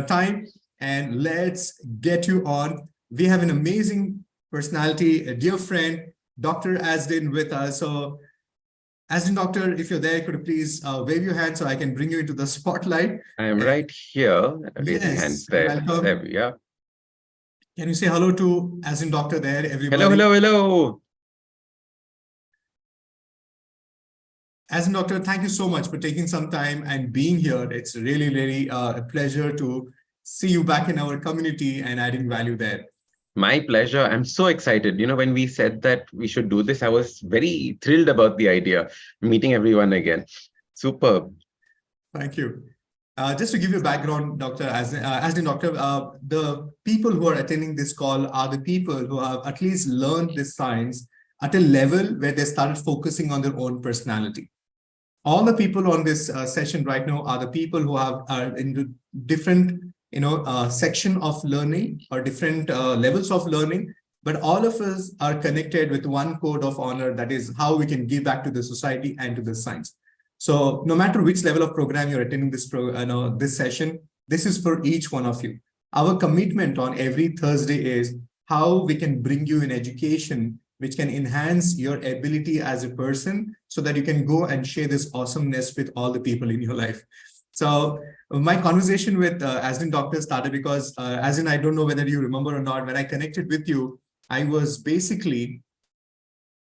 time, and let's get you on. We have an amazing personality, a dear friend, Dr. Ashdin with us. So Ashdin Doctor, if you're there, could you please wave your hand so I can bring you into the spotlight? I am right here, raising hands Yes, there. welcome. There we are. Can you say hello to Ashdin Doctor there, everybody? Hello, hello, hello. Ashdin Doctor, thank you so much for taking some time and being here. It's really a pleasure to see you back in our community and adding value there. My pleasure. I'm so excited. When we said that we should do this, I was very thrilled about the idea, meeting everyone again. Superb. Thank you. Just to give you a background, Dr. Ashdin Doctor, the people who are attending this call are the people who have at least learned this science at a level where they started focusing on their own personality. All the people on this session right now are the people who are in different section of learning or different levels of learning, but all of us are connected with one code of honor, that is how we can give back to the society and to the science. So no matter which level of program you're attending this session, this is for each one of you. Our commitment on every Thursday is how we can bring you an education which can enhance your ability as a person so that you can go and share this awesomeness with all the people in your life. So my conversation with Ashdin Doctor started because, Ashdin, I don't know whether you remember or not, when I connected with you, I was basically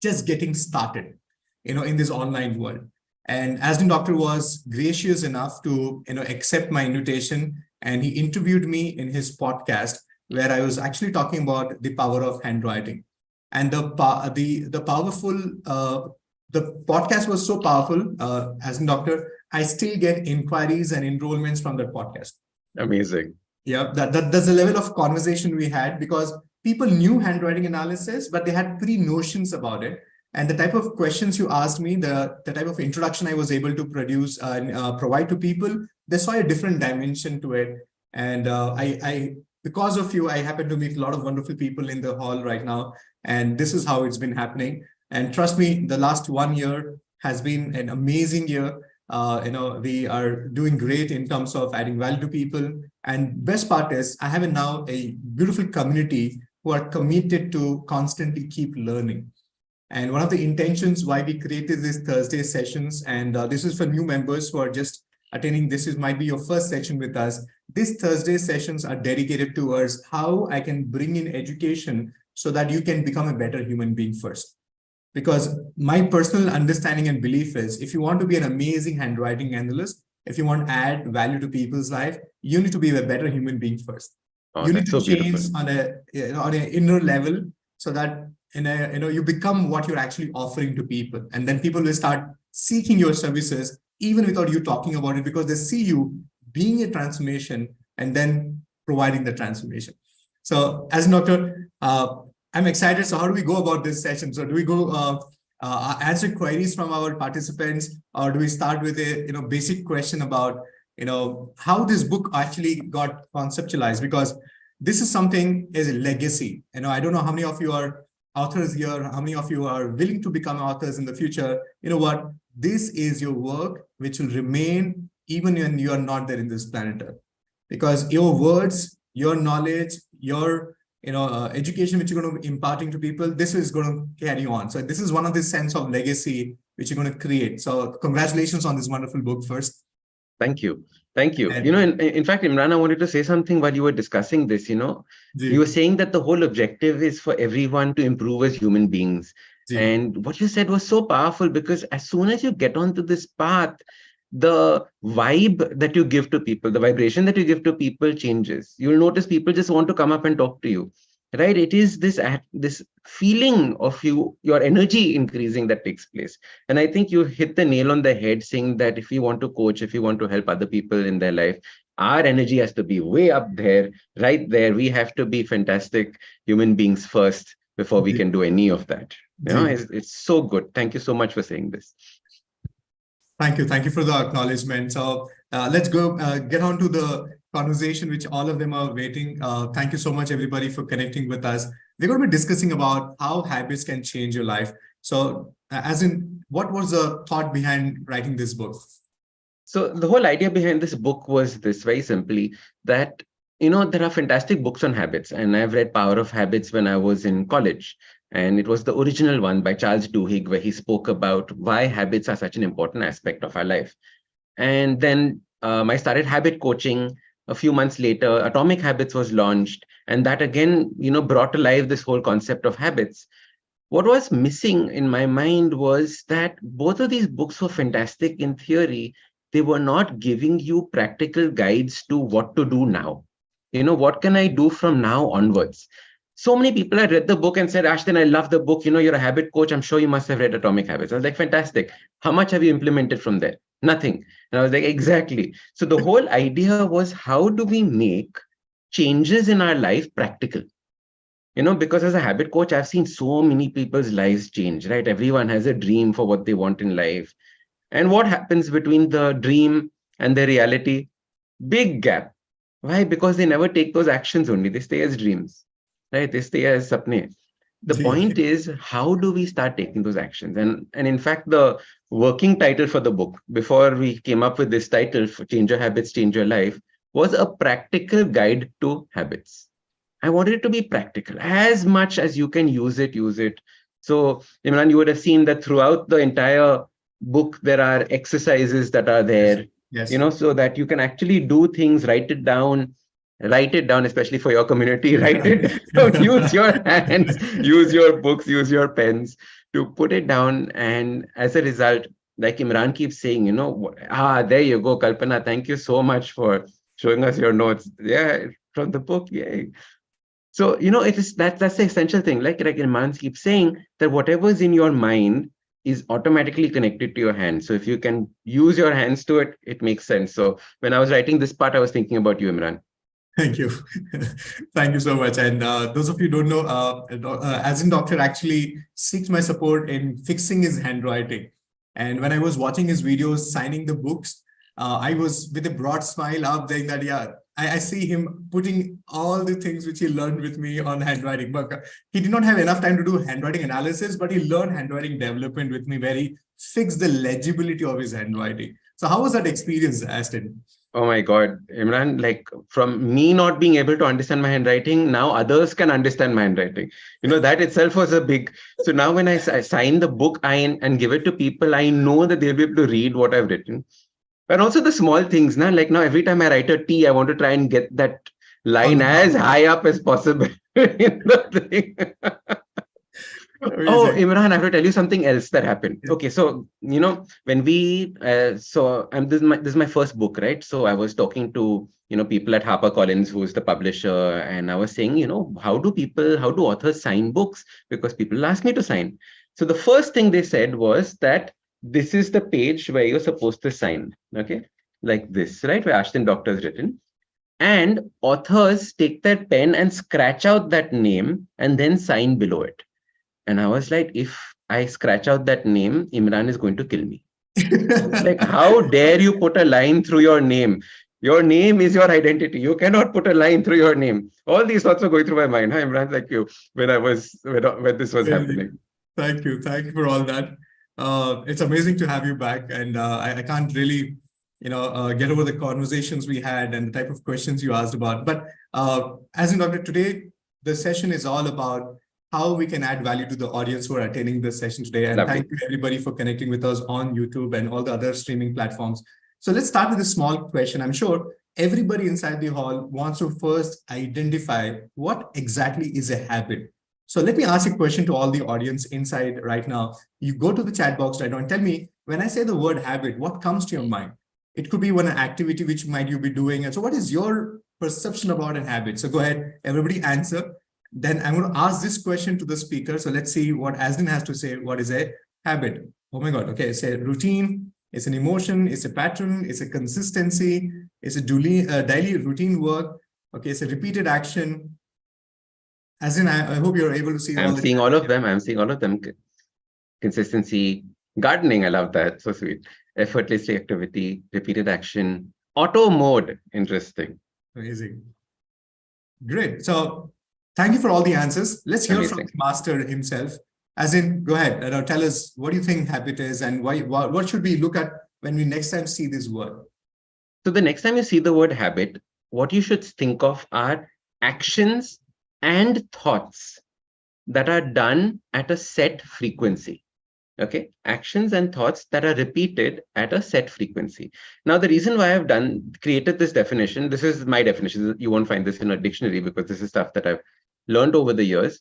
just getting started, in this online world. And Ashdin Doctor was gracious enough to, accept my invitation, and he interviewed me in his podcast where I was actually talking about the power of handwriting. And the podcast was so powerful, Ashdin Doctor, I still get inquiries and enrollments from that podcast. Amazing. Yeah, that's the level of conversation we had, because people knew handwriting analysis, but they had pre-notions about it. And the type of questions you asked me, the type of introduction I was able to produce and provide to people, they saw a different dimension to it. And because of you, I happen to meet a lot of wonderful people in the hall right now. And this is how it's been happening. And trust me, the last 1 year has been an amazing year. We are doing great in terms of adding value to people. And best part is I have now a beautiful community who are committed to constantly keep learning. And one of the intentions why we created these Thursday sessions, and this is for new members who are just attending, might be your first session with us. These Thursday sessions are dedicated towards how I can bring in education so that you can become a better human being first. Because my personal understanding and belief is, if you want to be an amazing handwriting analyst, if you want to add value to people's life, you need to be a better human being first. Oh, you need to so change beautiful. on an inner level so that you become what you're actually offering to people, and then people will start seeking your services even without you talking about it, because they see you being a transformation and then providing the transformation. So as a doctor, I'm excited. So how do we go about this session? So do we go answer queries from our participants, or do we start with a basic question about how this book actually got conceptualized? Because this is something as a legacy. I don't know how many of you are authors here, how many of you are willing to become authors in the future. You know what? This is your work which will remain even when you are not there in this planet Earth. Because your words, your knowledge, your education which you're going to be imparting to people, this is going to carry on. So this is one of the sense of legacy which you're going to create. So congratulations on this wonderful book first. Thank you. Thank you. In fact, Imran, I wanted to say something while you were discussing this. You were saying that the whole objective is for everyone to improve as human beings. And what you said was so powerful, because as soon as you get onto this path, the vibe that you give to people, the vibration that you give to people changes. You'll notice people just want to come up and talk to you, right? It is this feeling of your energy increasing that takes place. And I think you hit the nail on the head, saying that if you want to coach, if you want to help other people in their life, our energy has to be way up there, right there. We have to be fantastic human beings first before we can do any of that. It's so good. Thank you so much for saying this. Thank you. Thank you for the acknowledgement. So let's go get on to the conversation, which all of them are waiting. Thank you so much, everybody, for connecting with us. We're going to be discussing about how habits can change your life. So what was the thought behind writing this book? So the whole idea behind this book was this, very simply, that, there are fantastic books on habits, and I've read Power of Habits when I was in college. And it was the original one by Charles Duhigg, where he spoke about why habits are such an important aspect of our life. And then I started habit coaching. A few months later, Atomic Habits was launched. And that again, brought to life this whole concept of habits. What was missing in my mind was that both of these books were fantastic in theory. They were not giving you practical guides to what to do now. What can I do from now onwards? So many people had read the book and said, Ashdin, I love the book. You're a habit coach. I'm sure you must have read Atomic Habits. I was like, fantastic. How much have you implemented from there? Nothing. And I was like, exactly. So the whole idea was, how do we make changes in our life practical? Because as a habit coach, I've seen so many people's lives change, right? Everyone has a dream for what they want in life. And what happens between the dream and the reality? Big gap. Why? Because they never take those actions only. They stay as dreams, right? They stay as sapne. The point is, how do we start taking those actions? And in fact, the working title for the book, before we came up with this title, for Change Your Habits, Change Your Life, was a practical guide to habits. I wanted it to be practical. As much as you can use it, use it. So, Imran, you would have seen that throughout the entire book, there are exercises that are there, yes. So that you can actually do things, write it down, especially for your community, write it down, use your hands, use your books, use your pens to put it down. And as a result, like Imran keeps saying, there you go, Kalpana, thank you so much for showing us your notes. Yeah, from the book, yay. So, it is that's the essential thing. Like Imran keeps saying, that whatever's in your mind is automatically connected to your hands. So if you can use your hands to it, it makes sense. So when I was writing this part, I was thinking about you, Imran. Thank you. Thank you so much. And those of you who don't know, Ashdin Doctor actually seeks my support in fixing his handwriting. And when I was watching his videos, signing the books, I was with a broad smile up saying that, yeah, I see him putting all the things which he learned with me on handwriting. But he did not have enough time to do handwriting analysis, but he learned handwriting development with me, where he fixed the legibility of his handwriting. So how was that experience, Ashdin? Oh my God, Imran, like from me not being able to understand my handwriting, now others can understand my handwriting. That itself was a big. So now when I sign the book and give it to people, I know that they'll be able to read what I've written. And also the small things, like now every time I write a T, I want to try and get that line as high up as possible in the thing. Oh, Imran, I have to tell you something else that happened. Okay, so when we this is my first book, right? So I was talking to people at HarperCollins, who's the publisher, and I was saying, how do authors sign books? Because people ask me to sign. So the first thing they said was that this is the page where you're supposed to sign, okay, like this, right? Where Ashdin Doctor is written. And authors take their pen and scratch out that name and then sign below it. And I was like, if I scratch out that name, Imran is going to kill me. Like, how dare you put a line through your name? Your name is your identity. You cannot put a line through your name. All these thoughts were going through my mind. Hi, Imran, thank you. When this was happening. Thank you for all that. It's amazing to have you back, and I can't really, get over the conversations we had and the type of questions you asked about. But as in Doctor, today the session is all about how we can add value to the audience who are attending this session today. And thank you everybody for connecting with us on YouTube and all the other streaming platforms. So let's start with a small question. I'm sure everybody inside the hall wants to first identify what exactly is a habit. So let me ask a question to all the audience inside right now. You go to the chat box right now and tell me, when I say the word habit, what comes to your mind? It could be one activity which might you be doing. And so what is your perception about a habit? So go ahead, everybody answer. Then I'm going to ask this question to the speaker. So let's see what Ashdin has to say. What is a habit? Oh my God. Okay. It's a routine. It's an emotion. It's a pattern. It's a consistency. It's a daily routine work. Okay. It's a repeated action. Ashdin, I hope you're able to see. I'm seeing all of them. I'm seeing all of them. Consistency, gardening. I love that. So sweet. Effortlessly activity, repeated action, auto mode. Interesting. Amazing. Great. So thank you for all the answers. Let's hear from the master himself. Ashdin, go ahead. Tell us, what do you think habit is, and why? What should we look at when we next time see this word? So the next time you see the word habit, what you should think of are actions and thoughts that are done at a set frequency. Okay, actions and thoughts that are repeated at a set frequency. Now, the reason why I've created this definition, this is my definition. You won't find this in a dictionary because this is stuff that I've learned over the years.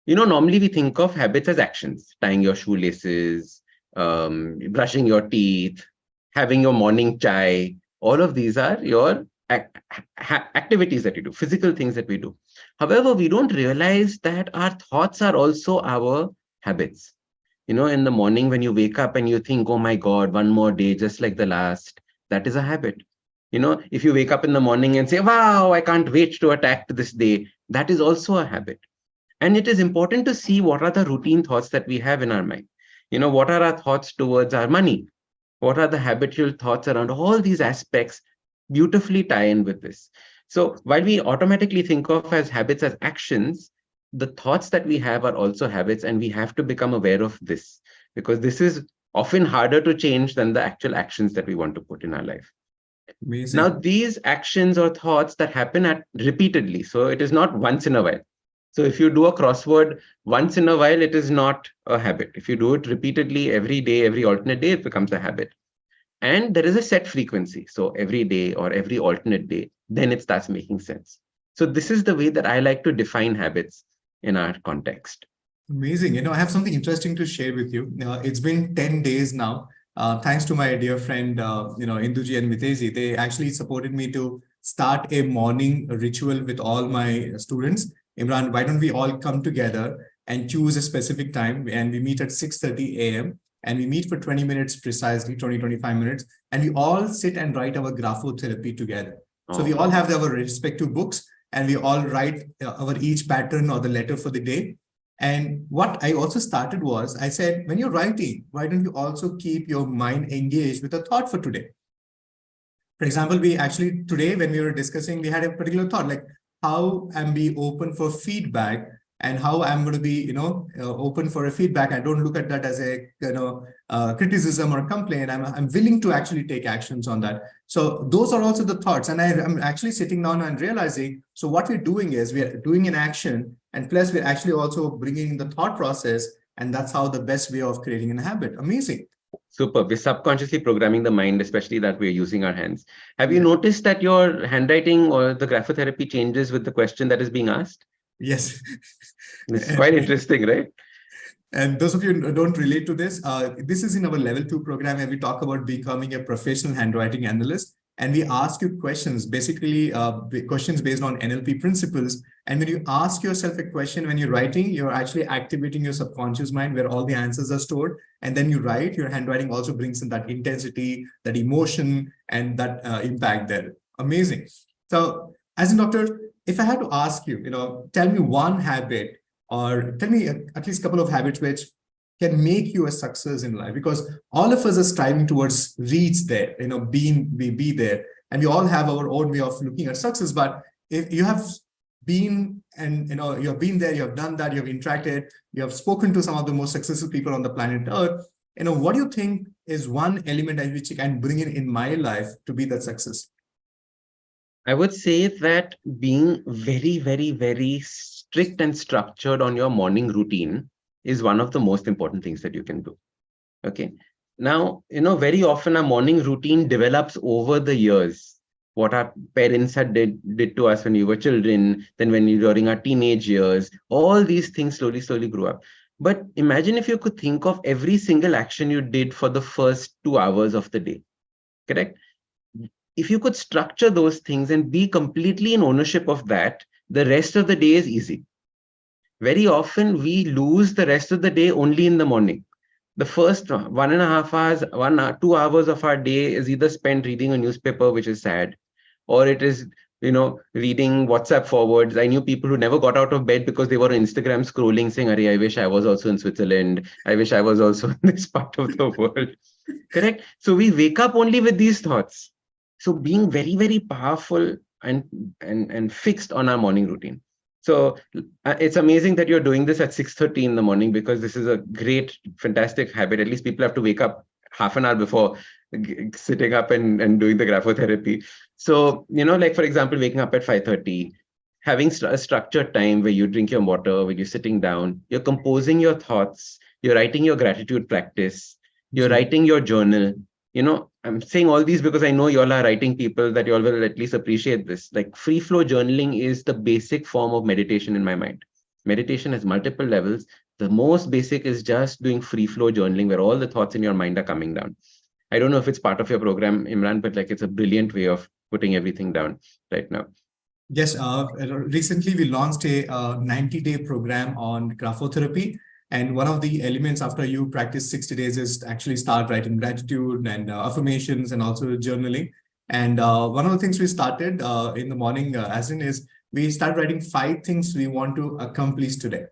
Normally we think of habits as actions: tying your shoelaces, brushing your teeth, having your morning chai. All of these are your activities that you do, physical things that we do. However, we don't realize that our thoughts are also our habits. In the morning when you wake up and you think, oh my God, one more day, just like the last, that is a habit. If you wake up in the morning and say, wow, I can't wait to attack this day, that is also a habit. And it is important to see what are the routine thoughts that we have in our mind. What are our thoughts towards our money? What are the habitual thoughts around all these aspects beautifully tie in with this. So while we automatically think of as habits as actions, the thoughts that we have are also habits, and we have to become aware of this because this is often harder to change than the actual actions that we want to put in our life. Amazing. Now, these actions or thoughts that happen repeatedly, so it is not once in a while. So if you do a crossword once in a while, it is not a habit. If you do it repeatedly every day, every alternate day, it becomes a habit. And there is a set frequency. So every day or every alternate day, then it starts making sense. So this is the way that I like to define habits in our context. Amazing. I have something interesting to share with you. It's been 10 days now. Thanks to my dear friend, Induji and Miteji, they actually supported me to start a morning ritual with all my students. Imran, why don't we all come together and choose a specific time, and we meet at 6:30 a.m. and we meet for 20 minutes precisely, 25 minutes, and we all sit and write our graphotherapy together. So we all have our respective books and we all write our each pattern or the letter for the day. And what I also started was, I said, when you're writing, why don't you also keep your mind engaged with a thought for today? For example, we actually today, when we were discussing, we had a particular thought, like how am we open for feedback and how I'm going to be, open for a feedback. I don't look at that as a, criticism or complaint. I'm willing to actually take actions on that. So those are also the thoughts. And I'm actually sitting down and realizing, so what we're doing is we're doing an action, and plus we're actually also bringing in the thought process. And that's how the best way of creating a habit. Amazing. Super. We're subconsciously programming the mind, especially that we're using our hands. Have you noticed that your handwriting or the graphotherapy changes with the question that is being asked? Yes. It's quite interesting, right? And those of you who don't relate to this, this is in our level 2 program where we talk about becoming a professional handwriting analyst. And we ask you questions, basically questions based on NLP principles. And when you ask yourself a question when you're writing, you're actually activating your subconscious mind where all the answers are stored. And then you write, your handwriting also brings in that intensity, that emotion, and that impact there. Amazing. So as a doctor, if I had to ask you, tell me one habit, or tell me at least a couple of habits which can make you a success in life, because all of us are striving towards reach there, be there, and we all have our own way of looking at success. But if you have been and you have been there, you have done that, you have interacted, you have spoken to some of the most successful people on the planet Earth, what do you think is one element which you can bring in my life to be that success? I would say that being very, very, very strict and structured on your morning routine is one of the most important things that you can do. Okay. Now, very often our morning routine develops over the years. What our parents had did to us when we were children, then during our teenage years, all these things slowly grew up. But imagine if you could think of every single action you did for the first 2 hours of the day, correct? If you could structure those things and be completely in ownership of that, the rest of the day is easy. Very often we lose the rest of the day only in the morning. The first 1.5 hours, 2 hours of our day is either spent reading a newspaper, which is sad, or it is, reading WhatsApp forwards. I knew people who never got out of bed because they were on Instagram scrolling saying, I wish I was also in Switzerland. I wish I was also in this part of the world. Correct? So we wake up only with these thoughts. So being very, very powerful and fixed on our morning routine. So it's amazing that you're doing this at 6:30 in the morning, because this is a great, fantastic habit. At least people have to wake up half an hour before sitting up and doing the graphotherapy. So, like for example, waking up at 5:30, having a structured time where you drink your water, where you're sitting down, you're composing your thoughts, you're writing your gratitude practice, you're writing your journal. I'm saying all these because I know you all are writing people that you all will at least appreciate this. Like free flow journaling is the basic form of meditation in my mind. Meditation has multiple levels. The most basic is just doing free flow journaling where all the thoughts in your mind are coming down. I don't know if it's part of your program, Imran, but like it's a brilliant way of putting everything down right now. Yes, recently we launched a 90-day program on graphotherapy. And one of the elements after you practice 60 days is actually start writing gratitude and affirmations and also journaling. And one of the things we started in the morning, is we start writing 5 things we want to accomplish today.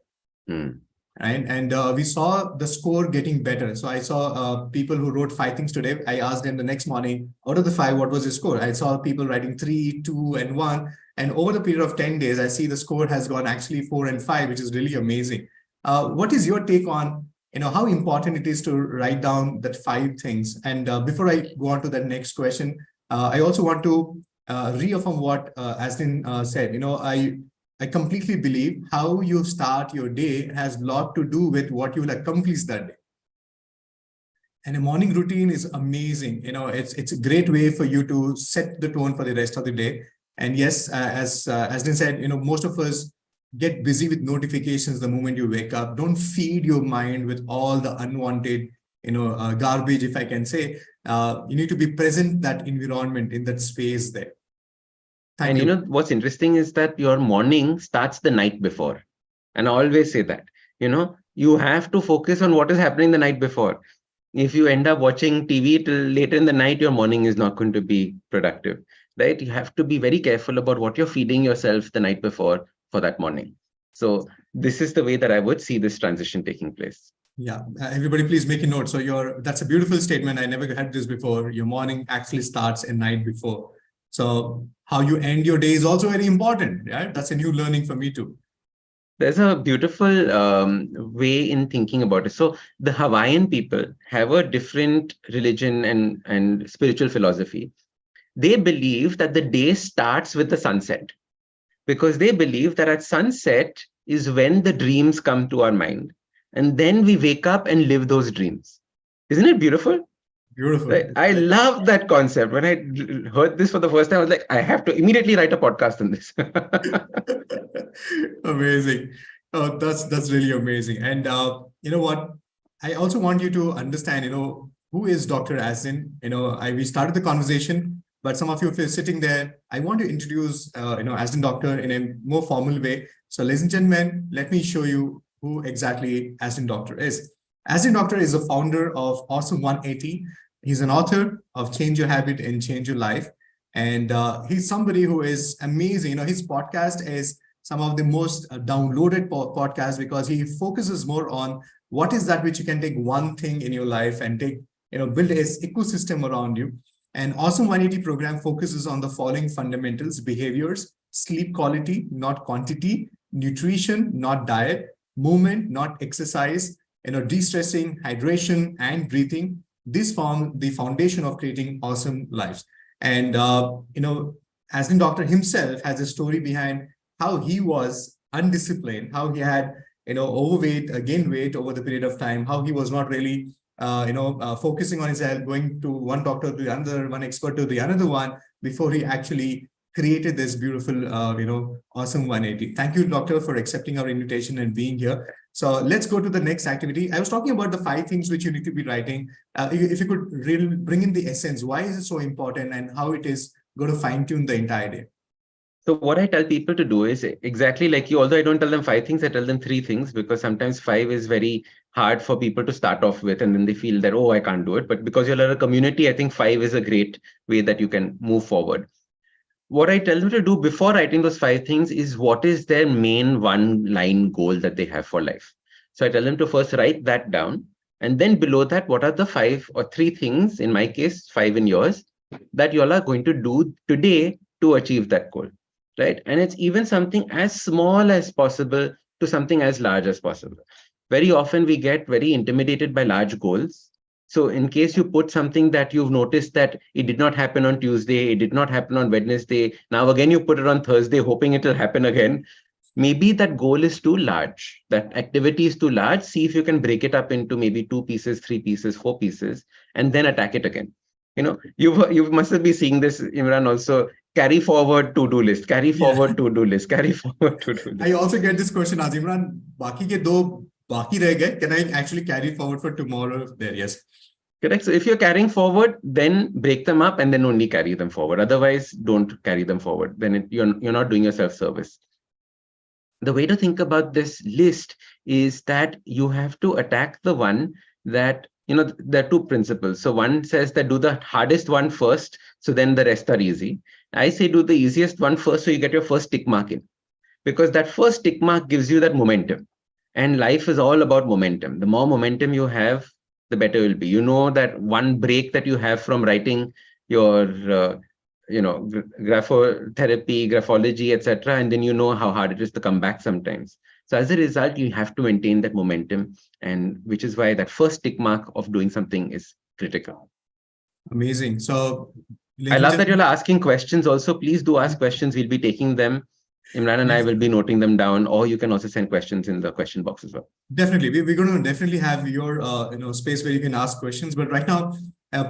Right? And we saw the score getting better. So I saw people who wrote 5 things today. I asked them the next morning, out of the 5, what was your score? I saw people writing 3, 2, and 1. And over the period of 10 days, I see the score has gone actually 4 and 5, which is really amazing. What is your take on, how important it is to write down that 5 things? And before I go on to that next question, I also want to reaffirm what Ashdin said. I completely believe how you start your day has a lot to do with what you will accomplish that day. And a morning routine is amazing. It's a great way for you to set the tone for the rest of the day. And yes, as Ashdin said, most of us get busy with notifications the moment you wake up. Don't feed your mind with all the unwanted, garbage, if I can say. You need to be present that environment in that space there. Thank you. What's interesting is that your morning starts the night before. And I always say that, you have to focus on what is happening the night before. If you end up watching TV till later in the night, your morning is not going to be productive, right? You have to be very careful about what you're feeding yourself the night before for that morning. So this is the way that I would see this transition taking place. Yeah, everybody please make a note. So that's a beautiful statement. I never had this before. Your morning actually starts a night before. So how you end your day is also very important. Right? That's a new learning for me too. There's a beautiful way in thinking about it. So the Hawaiian people have a different religion and spiritual philosophy. They believe that the day starts with the sunset, because they believe that at sunset is when the dreams come to our mind. And then we wake up and live those dreams. Isn't it beautiful? Beautiful. Right? I love that concept. When I heard this for the first time, I was like, I have to immediately write a podcast on this. Amazing. Oh, that's really amazing. And you know what? I also want you to understand, who is Dr. Ashdin? We started the conversation, but some of you, if you're sitting there, I want to introduce, Ashdin Doctor in a more formal way. So ladies and gentlemen, let me show you who exactly Ashdin Doctor is. Ashdin Doctor is the founder of Awesome 180. He's an author of Change Your Habit and Change Your Life. And he's somebody who is amazing. His podcast is some of the most downloaded podcasts because he focuses more on what is that which you can take one thing in your life and take, build an ecosystem around you. And Awesome 180 program focuses on the following fundamentals: behaviors, sleep quality, not quantity, nutrition, not diet, movement, not exercise, de-stressing, hydration, and breathing. This form the foundation of creating awesome lives. And, Ashdin Doctor himself has a story behind how he was undisciplined, how he had, overweight, gained weight over the period of time, how he was not really, focusing on his health, going to one doctor to the other, one expert to the another one, before he actually created this beautiful, Awesome 180. Thank you, Doctor, for accepting our invitation and being here. So let's go to the next activity. I was talking about the 5 things which you need to be writing. If you could really bring in the essence, why is it so important and how it is going to fine tune the entire day? So what I tell people to do is exactly like you, although I don't tell them 5 things, I tell them 3 things, because sometimes 5 is very hard for people to start off with. And then they feel that, oh, I can't do it. But because you're in a community, I think 5 is a great way that you can move forward. What I tell them to do before writing those 5 things is what is their main one-line goal that they have for life. So I tell them to first write that down. And then below that, what are the 5 or 3 things, in my case, 5 in yours, that you all are going to do today to achieve that goal, right? And it's even something as small as possible to something as large as possible. Very often we get very intimidated by large goals. So in case you put something that you've noticed that it did not happen on Tuesday, it did not happen on Wednesday, now again you put it on Thursday, hoping it will happen again. Maybe that goal is too large, that activity is too large. See if you can break it up into maybe 2 pieces, 3 pieces, 4 pieces, and then attack it again. You must be seeing this, Imran, also. Carry forward to-do list, carry forward to-do list, carry forward to-do list. I also get this question, as Imran, baki ke do baki reh gaye, can I actually carry forward for tomorrow? There, yes. Correct. So if you're carrying forward, then break them up and then only carry them forward. Otherwise, don't carry them forward. Then you're not doing yourself service. The way to think about this list is that you have to attack the one that, there are two principles. So one says that do the hardest one first, so then the rest are easy. I say do the easiest one first, so you get your first tick mark in. Because that first tick mark gives you that momentum. And life is all about momentum. The more momentum you have, the better it will be. You know that one break that you have from writing your graphotherapy, graphology, etc., and then you know how hard it is to come back sometimes. So as a result, you have to maintain that momentum, and which is why that first tick mark of doing something is critical. Amazing. So I love that you're asking questions also. Please do ask questions. We'll be taking them. Imran and I will be noting them down, or you can also send questions in the question box as well. Definitely. We're going to definitely have your space where you can ask questions. But right now,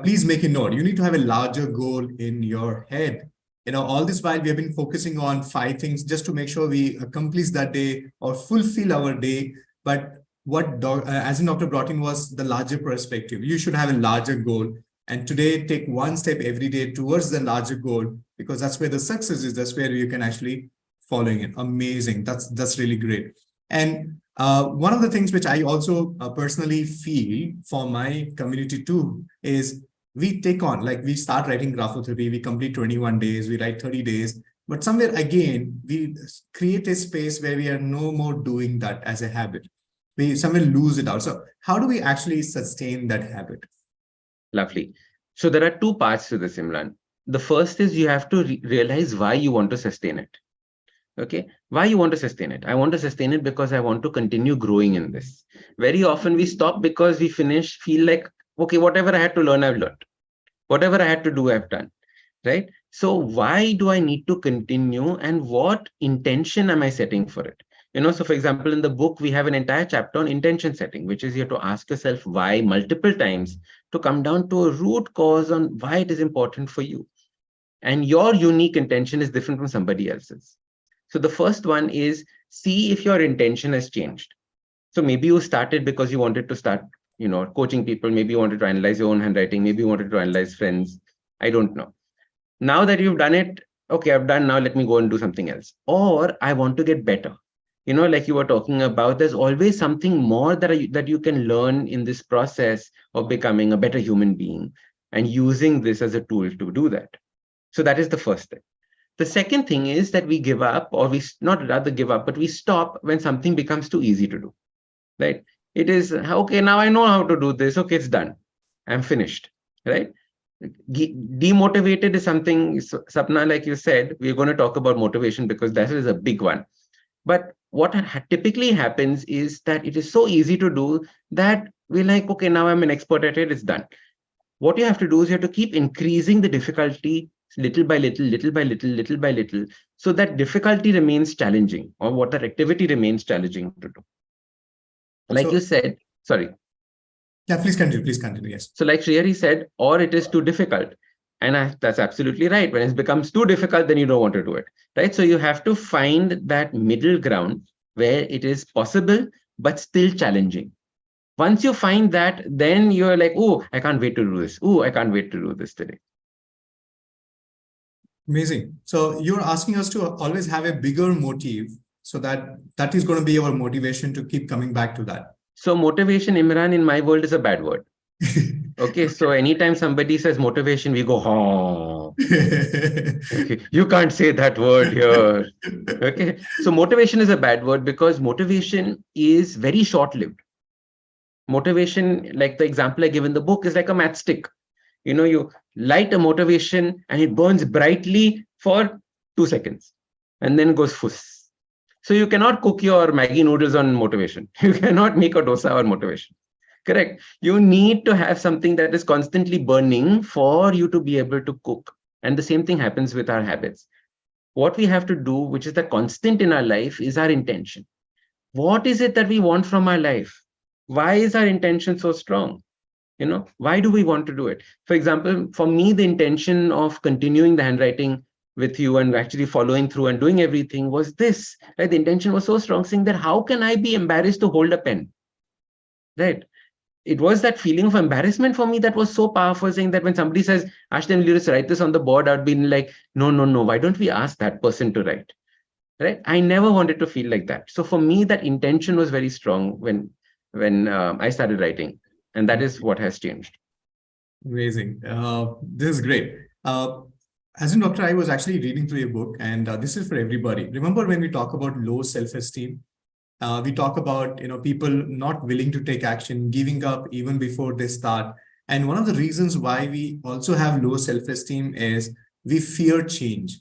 please make a note. You need to have a larger goal in your head. All this while we have been focusing on 5 things just to make sure we accomplish that day or fulfill our day. But what Ashdin Doctor brought in was the larger perspective. You should have a larger goal. And today, take one step every day towards the larger goal, because that's where the success is. That's where you can actually following it. Amazing. That's really great. And one of the things which I also personally feel for my community too is we take on, like we start writing graphotherapy, we complete 21 days, we write 30 days, but somewhere again, we create a space where we are no more doing that as a habit. We somewhere lose it out. So how do we actually sustain that habit? Lovely. So there are 2 parts to this, Imran. The first is you have to realize why you want to sustain it. Okay, why you want to sustain it? I want to sustain it because I want to continue growing in this. Very often we stop because we feel like, okay, whatever I had to learn, I've learned. Whatever I had to do, I've done. Right? So why do I need to continue, and what intention am I setting for it? So for example, in the book, we have an entire chapter on intention setting, which is you have to ask yourself why multiple times to come down to a root cause on why it is important for you. And your unique intention is different from somebody else's. So the first one is see if your intention has changed. So maybe you started because you wanted to start, coaching people. Maybe you wanted to analyze your own handwriting. Maybe you wanted to analyze friends. I don't know. Now that you've done it, okay, I've done, now let me go and do something else. Or I want to get better. Like you were talking about, there's always something more that you can learn in this process of becoming a better human being and using this as a tool to do that. So that is the first thing. The second thing is that we give up, or we not rather give up, but we stop when something becomes too easy to do, right? It is, okay, now I know how to do this. Okay, it's done. I'm finished, right? Demotivated is something, Sapna, like you said, we're going to talk about motivation because that is a big one. But what typically happens is that it is so easy to do that we're like, okay, now I'm an expert at it, it's done. What you have to do is you have to keep increasing the difficulty little by little, little by little, little by little, so that difficulty remains challenging, or what that activity remains challenging to do. Like you said, sorry. Yeah, please continue, yes. So like Shriyari said, or it is too difficult. And that's absolutely right. When it becomes too difficult, then you don't want to do it, right? So you have to find that middle ground where it is possible, but still challenging. Once you find that, then you're like, oh, I can't wait to do this. Oh, I can't wait to do this today. Amazing. So you're asking us to always have a bigger motive, so that is going to be our motivation to keep coming back to that. So motivation, Imran, in my world is a bad word. Okay, so anytime somebody says motivation, we go, oh, okay, you can't say that word here. Okay, so motivation is a bad word because motivation is very short-lived. Motivation, like the example I give in the book, is like a matchstick. You light a motivation and it burns brightly for 2 seconds and then goes fuss. So you cannot cook your Maggi noodles on motivation. You cannot make a dosa on motivation. Correct. You need to have something that is constantly burning for you to be able to cook. And the same thing happens with our habits. What we have to do, which is the constant in our life, is our intention. What is it that we want from our life? Why is our intention so strong? Why do we want to do it? For example, for me, the intention of continuing the handwriting with you and actually following through and doing everything was this, right? The intention was so strong, saying that how can I be embarrassed to hold a pen, right? It was that feeling of embarrassment for me that was so powerful, saying that when somebody says, Ashdin, will you just write this on the board? I'd be like, no, no, no. Why don't we ask that person to write? Right? I never wanted to feel like that. So for me, that intention was very strong when I started writing, and that is what has changed. Amazing. This is great. As a doctor, I was actually reading through your book, and this is for everybody. Remember when we talk about low self-esteem? We talk about people not willing to take action, giving up even before they start. And one of the reasons why we also have low self-esteem is we fear change.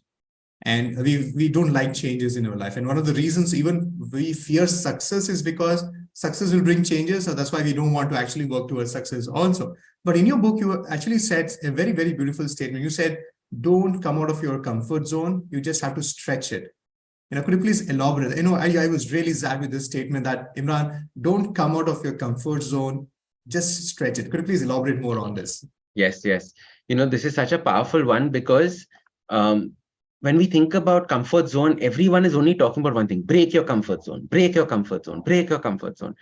And we don't like changes in our life. And one of the reasons even we fear success is because success will bring changes. So that's why we don't want to actually work towards success also. But in your book, you actually said a very, very beautiful statement. You said, don't come out of your comfort zone. You just have to stretch it. Could you please elaborate? I was really sad with this statement that, Imran, don't come out of your comfort zone, just stretch it. Could you please elaborate more on this? Yes, yes. This is such a powerful one because when we think about comfort zone, everyone is only talking about one thing: break your comfort zone, break your comfort zone, break your comfort zone.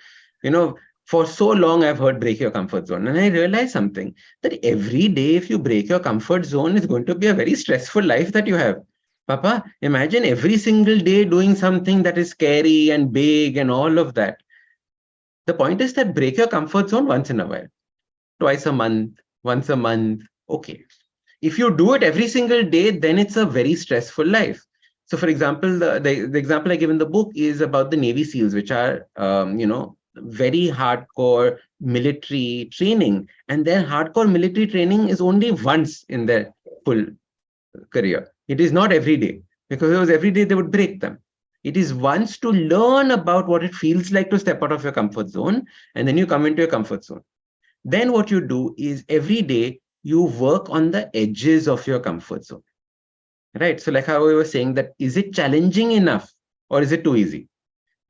For so long, I've heard break your comfort zone. And I realized something, that every day, if you break your comfort zone, it's going to be a very stressful life that you have. Papa, imagine every single day doing something that is scary and big and all of that. The point is that break your comfort zone once in a while, twice a month, once a month. Okay. If you do it every single day, then it's a very stressful life. So, for example, the example I give in the book is about the Navy SEALs, which are, very hardcore military training. And their hardcore military training is only once in their full career. It is not every day, because if it was every day, they would break them. It is once to learn about what it feels like to step out of your comfort zone, and then you come into your comfort zone. Then what you do is every day, you work on the edges of your comfort zone, right? So like how we were saying that, is it challenging enough or is it too easy?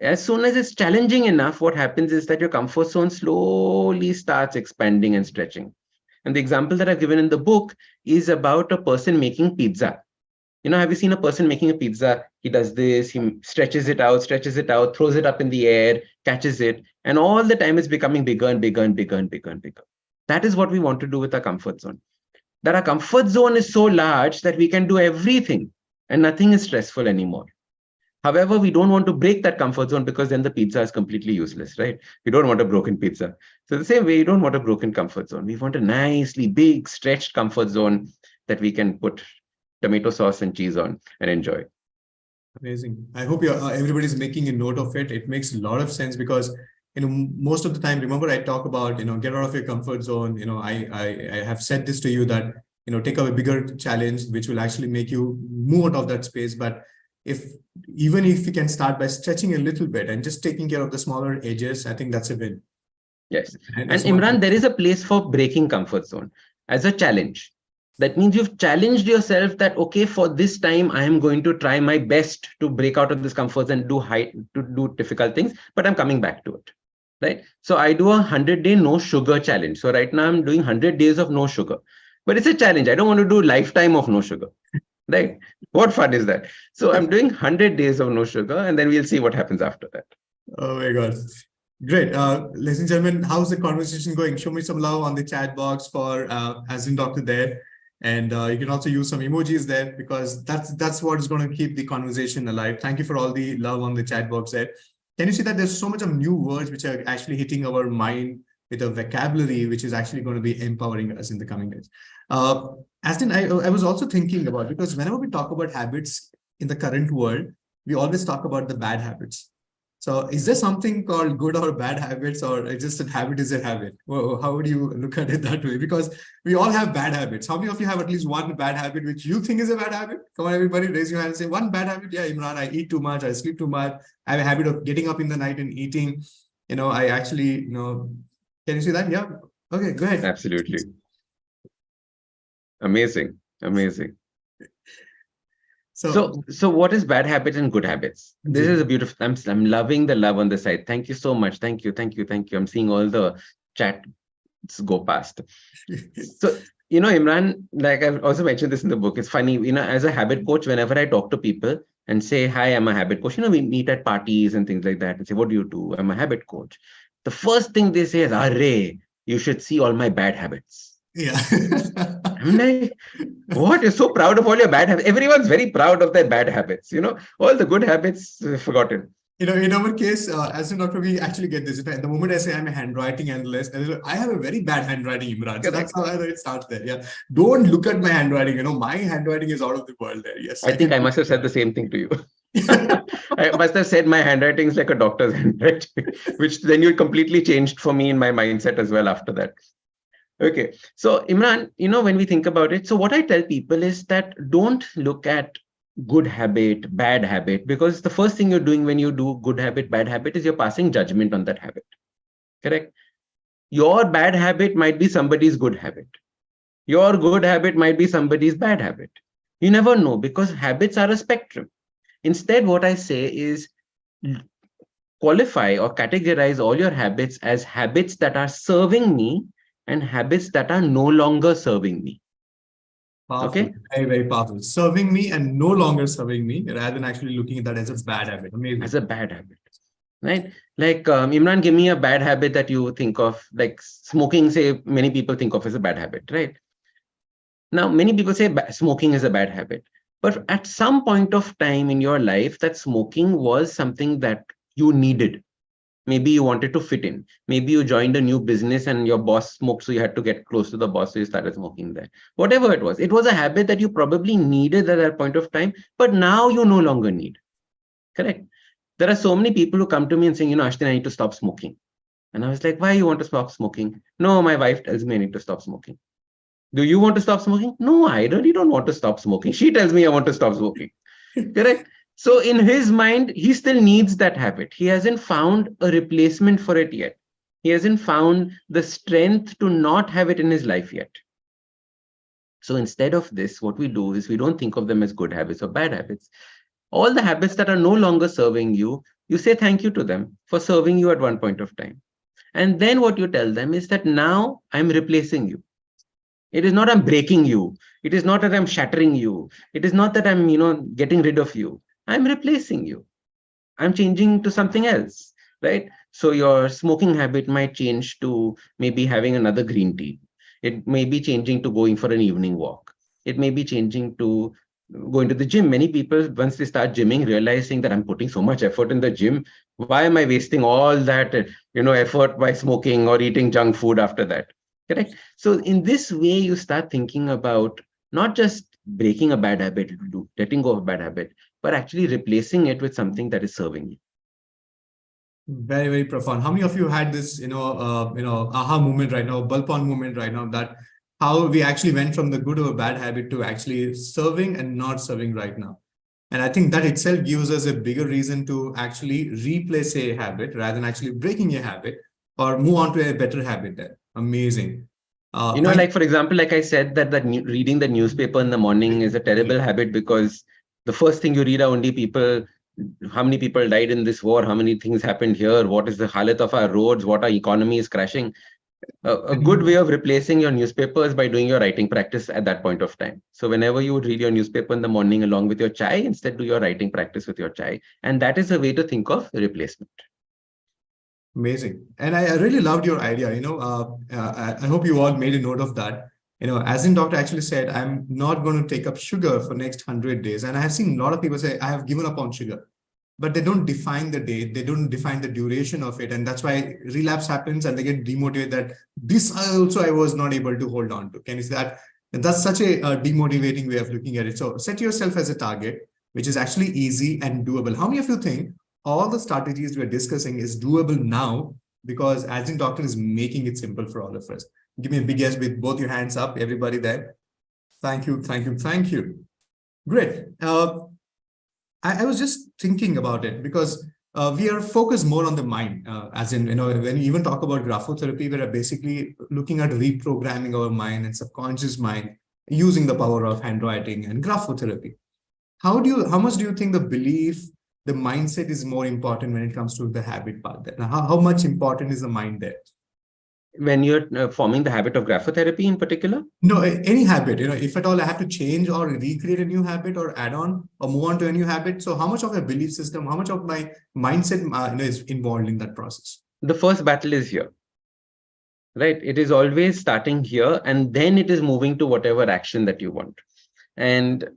As soon as it's challenging enough, what happens is that your comfort zone slowly starts expanding and stretching. And the example that I've given in the book is about a person making pizza. Have you seen a person making a pizza? He does this, he stretches it out, throws it up in the air, catches it, and all the time it's becoming bigger and bigger and bigger and bigger and bigger. That is what we want to do with our comfort zone. That our comfort zone is so large that we can do everything and nothing is stressful anymore. However, we don't want to break that comfort zone, because then the pizza is completely useless, right? We don't want a broken pizza. So the same way, you don't want a broken comfort zone. We want a nicely big, stretched comfort zone that we can put tomato sauce and cheese on and enjoy. Amazing. I hope everybody's making a note of it. It makes a lot of sense because most of the time, remember I talk about get out of your comfort zone. I have said this to you that take up a bigger challenge which will actually make you move out of that space. But even if you can start by stretching a little bit and just taking care of the smaller edges, I think that's a win. Yes. And Imran, there is a place for breaking comfort zone as a challenge. That means you've challenged yourself that, okay, for this time, I am going to try my best to break out of this comfort and do difficult things, but I'm coming back to it, right? So I do a 100-day no sugar challenge. So right now I'm doing 100 days of no sugar, but it's a challenge. I don't want to do a lifetime of no sugar, right? What fun is that? So I'm doing 100 days of no sugar, and then we'll see what happens after that. Oh my God. Great. Ladies and gentlemen, how's the conversation going? Show me some love on the chat box for Ashdin Doctor there. And you can also use some emojis there, because that's what is going to keep the conversation alive. Thank you for all the love on the chat box there. Can you see that there's so much of new words which are actually hitting our mind with a vocabulary which is actually going to be empowering us in the coming days. Ashdin, I was also thinking about, because whenever we talk about habits in the current world, we always talk about the bad habits. So is there something called good or bad habits, or just a habit is a habit? Well, how would you look at it that way? Because we all have bad habits. How many of you have at least one bad habit which you think is a bad habit? Come on, everybody, raise your hand and say, one bad habit. Yeah, Imran, I eat too much, I sleep too much. I have a habit of getting up in the night and eating. I actually, Can you see that? Yeah. Okay, go ahead. Absolutely. Amazing. Amazing. So what is bad habits and good habits? This is a beautiful, I'm loving the love on the side. Thank you so much. Thank you. I'm seeing all the chat go past. So, Imran, like I've also mentioned this in the book, it's funny, as a habit coach, whenever I talk to people and say, hi, I'm a habit coach, we meet at parties and things like that and say, what do you do? I'm a habit coach. The first thing they say is, Array, you should see all my bad habits. Yeah. I'm like, what? You're so proud of all your bad habits. Everyone's very proud of their bad habits. All the good habits forgotten. In our case, as a doctor, we actually get this. The moment I say I'm a handwriting analyst, I have a very bad handwriting, Imran. So that's how it starts there. Yeah. Don't look at my handwriting. My handwriting is out of the world there. Yes. I think I must have said the same thing to you. I must have said my handwriting is like a doctor's handwriting, which then you completely changed for me in my mindset as well after that. Okay. So Imran, when we think about it, so what I tell people is that don't look at good habit, bad habit, because the first thing you're doing when you do good habit, bad habit is you're passing judgment on that habit. Correct? Your bad habit might be somebody's good habit. Your good habit might be somebody's bad habit. You never know because habits are a spectrum. Instead, what I say is qualify or categorize all your habits as habits that are serving me and habits that are no longer serving me. Powerful. Okay. Very, very powerful. Serving me and no longer serving me, rather than actually looking at that as a bad habit. Amazing. As a bad habit, right? Like Imran, give me a bad habit that you think of, like smoking. Say many people think of as a bad habit, right? Now, many people say smoking is a bad habit, but at some point of time in your life, that smoking was something that you needed. Maybe you wanted to fit in. Maybe you joined a new business and your boss smoked, so you had to get close to the boss, so you started smoking there. Whatever it was a habit that you probably needed at that point of time, but now you no longer need. Correct? There are so many people who come to me and saying, Ashdin, I need to stop smoking. And I was like, why you want to stop smoking? No, my wife tells me I need to stop smoking. Do you want to stop smoking? No, I really don't want to stop smoking. She tells me I want to stop smoking. Correct? So in his mind, he still needs that habit. He hasn't found a replacement for it yet. He hasn't found the strength to not have it in his life yet. So instead of this, what we do is we don't think of them as good habits or bad habits. All the habits that are no longer serving you, you say thank you to them for serving you at one point of time. And then what you tell them is that now I'm replacing you. It is not I'm breaking you. It is not that I'm shattering you. It is not that I'm, getting rid of you. I'm replacing you. I'm changing to something else, right? So your smoking habit might change to maybe having another green tea. It may be changing to going for an evening walk. It may be changing to going to the gym. Many people, once they start gymming, realizing that I'm putting so much effort in the gym, why am I wasting all that, effort by smoking or eating junk food after that? Correct. So in this way, you start thinking about not just breaking a bad habit, letting go of a bad habit, but actually replacing it with something that is serving you. Very, very profound. How many of you had this, aha moment right now, bulb on moment right now, that how we actually went from the good or bad habit to actually serving and not serving right now? And I think that itself gives us a bigger reason to actually replace a habit rather than actually breaking a habit or move on to a better habit there. Amazing. Like for example, like I said, that reading the newspaper in the morning is a terrible habit because the first thing you read are only people, how many people died in this war, how many things happened here, what is the halat of our roads, what our economy is crashing. A good way of replacing your newspaper is by doing your writing practice at that point of time. So whenever you would read your newspaper in the morning along with your chai, instead do your writing practice with your chai. And that is a way to think of replacement. Amazing. And I really loved your idea. I hope you all made a note of that. Ashdin Doctor actually said, I'm not going to take up sugar for next 100 days. And I have seen a lot of people say, I have given up on sugar, but they don't define the date. They don't define the duration of it. And that's why relapse happens and they get demotivated that this also I was not able to hold on to. Can you see that? And that's such a demotivating way of looking at it. So set yourself as a target, which is actually easy and doable. How many of you think all the strategies we're discussing is doable now because Ashdin Doctor is making it simple for all of us? Give me a big yes with both your hands up, everybody there. Thank you, thank you, thank you. Great. I was just thinking about it because we are focused more on the mind, as in, when you even talk about graphotherapy, we are basically looking at reprogramming our mind and subconscious mind using the power of handwriting and graphotherapy. How much do you think the belief, the mindset is more important when it comes to the habit part there? Now, how much important is the mind there? When you're forming the habit of graphotherapy in particular? No, any habit, if at all I have to change or recreate a new habit or add on or move on to a new habit. So how much of a belief system, how much of my mindset is involved in that process? The first battle is here, right? It is always starting here, and then it is moving to whatever action that you want. And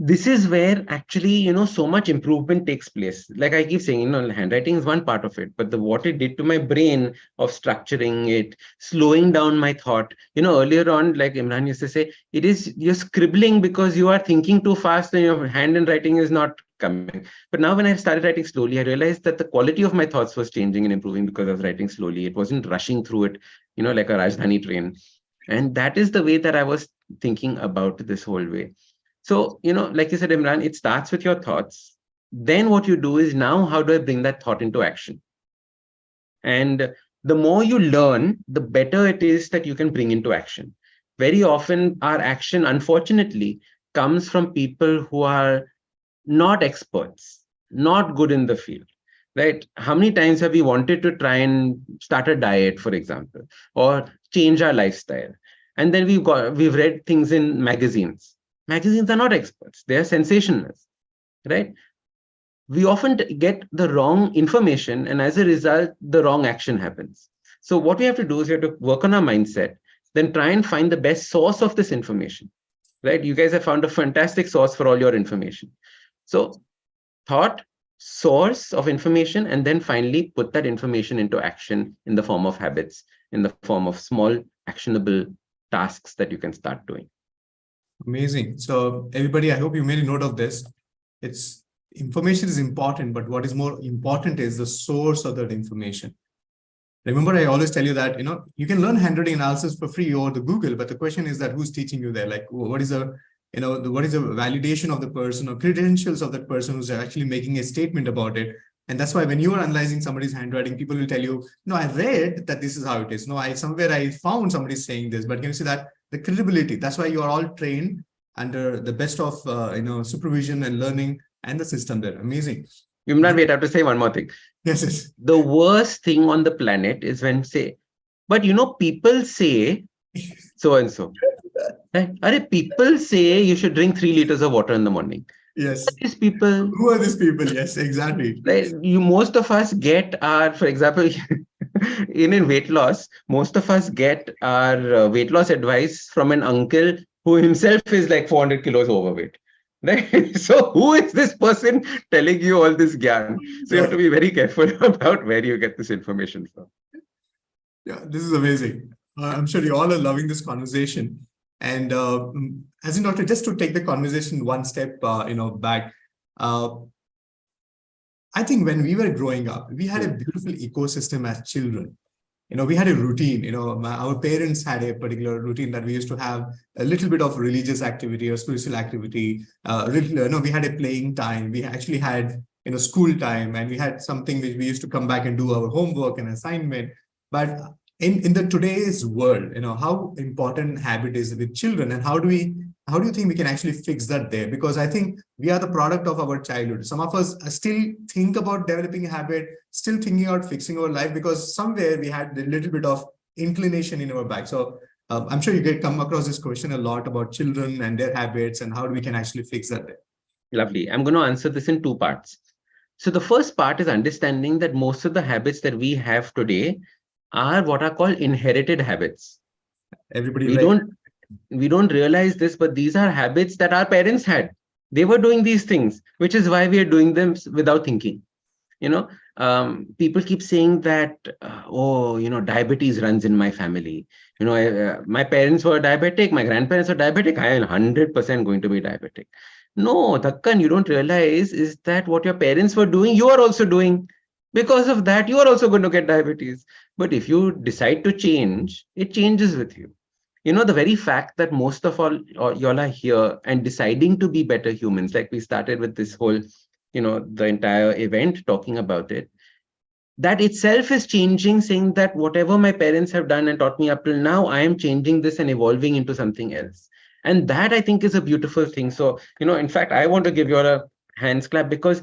this is where actually, so much improvement takes place. Like I keep saying, handwriting is one part of it, but what it did to my brain of structuring it, slowing down my thought, earlier on, like Imran used to say, you're scribbling because you are thinking too fast and your hand and writing is not coming. But now when I started writing slowly, I realized that the quality of my thoughts was changing and improving because I was writing slowly. It wasn't rushing through it, like a Rajdhani train. And that is the way that I was thinking about this whole way. So, like you said, Imran, it starts with your thoughts. Then what you do is, now, how do I bring that thought into action? And the more you learn, the better it is that you can bring into action. Very often, our action, unfortunately, comes from people who are not experts, not good in the field, right? How many times have we wanted to try and start a diet, for example, or change our lifestyle? And then we've read things in magazines. Magazines are not experts. They are sensationalists, right? We often get the wrong information, and as a result, the wrong action happens. So what we have to do is we have to work on our mindset, then try and find the best source of this information, right? You guys have found a fantastic source for all your information. So thought, source of information, and then finally put that information into action in the form of habits, in the form of small actionable tasks that you can start doing. Amazing. So everybody, I hope you made a note of this. Information is important, but what is more important is the source of that information. Remember, I always tell you that, you can learn handwriting analysis for free over the Google, but the question is that who's teaching you there? Like, what is the validation of the person or credentials of that person who's actually making a statement about it? And that's why when you are analyzing somebody's handwriting, people will tell you, no, I read that this is how it is. No, somewhere I found somebody saying this, but can you see that the credibility? That's why you are all trained under the best of, supervision and learning and the system there. Amazing. Imran, wait, I have to say one more thing. Yes. The worst thing on the planet is when but people say so and so. People say you should drink 3 liters of water in the morning. Yes. Who are these people? Yes, exactly. Most of us get our, for example, in weight loss, most of us get our weight loss advice from an uncle who himself is like 400 kilos overweight. Right? So who is this person telling you all this gyan? So you have to be very careful about where you get this information from. Yeah, this is amazing. I'm sure you all are loving this conversation. And Ashdin Doctor, just to take the conversation one step, back, I think when we were growing up, we had a beautiful ecosystem as children. We had a routine. Our parents had a particular routine that we used to have a little bit of religious activity or spiritual activity. We had a playing time. We actually had, school time, and we had something which we used to come back and do our homework and assignment. But in the today's world, how important habit is with children, and how do you think we can actually fix that there? Because I think we are the product of our childhood. Some of us still think about developing a habit, still thinking about fixing our life, because somewhere we had a little bit of inclination in our back. So I'm sure you come across this question a lot about children and their habits and how we can actually fix that there. Lovely. I'm going to answer this in 2 parts. So the first part is understanding that most of the habits that we have today are what are called inherited habits. We don't realize this, but these are habits that our parents had. They were doing these things, which is why we are doing them without thinking. People keep saying that, diabetes runs in my family. My parents were diabetic, my grandparents were diabetic, I am 100% going to be diabetic. No, Dhakkan, you don't realize is that what your parents were doing, you are also doing. Because of that, you are also going to get diabetes. But if you decide to change, it changes with you. The very fact that most of y'all are here and deciding to be better humans, like we started with this whole the entire event talking about it, that itself is changing, saying that whatever my parents have done and taught me up till now, I am changing this and evolving into something else. And that, I think, is a beautiful thing. So, in fact, I want to give you all a hands clap, because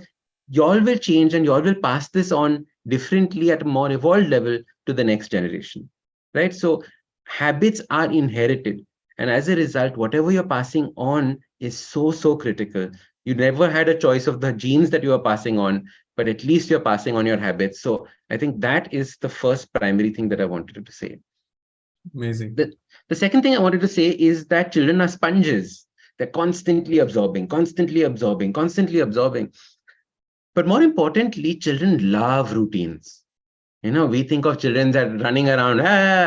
y'all will change and y'all will pass this on differently at a more evolved level to the next generation, right? So habits are inherited. And as a result, whatever you're passing on is so, so critical. You never had a choice of the genes that you are passing on, but at least you're passing on your habits. So I think that is the first primary thing that I wanted to say. Amazing. The second thing I wanted to say is that children are sponges. They're constantly absorbing, constantly absorbing, constantly absorbing. But more importantly, children love routines. We think of children that running around,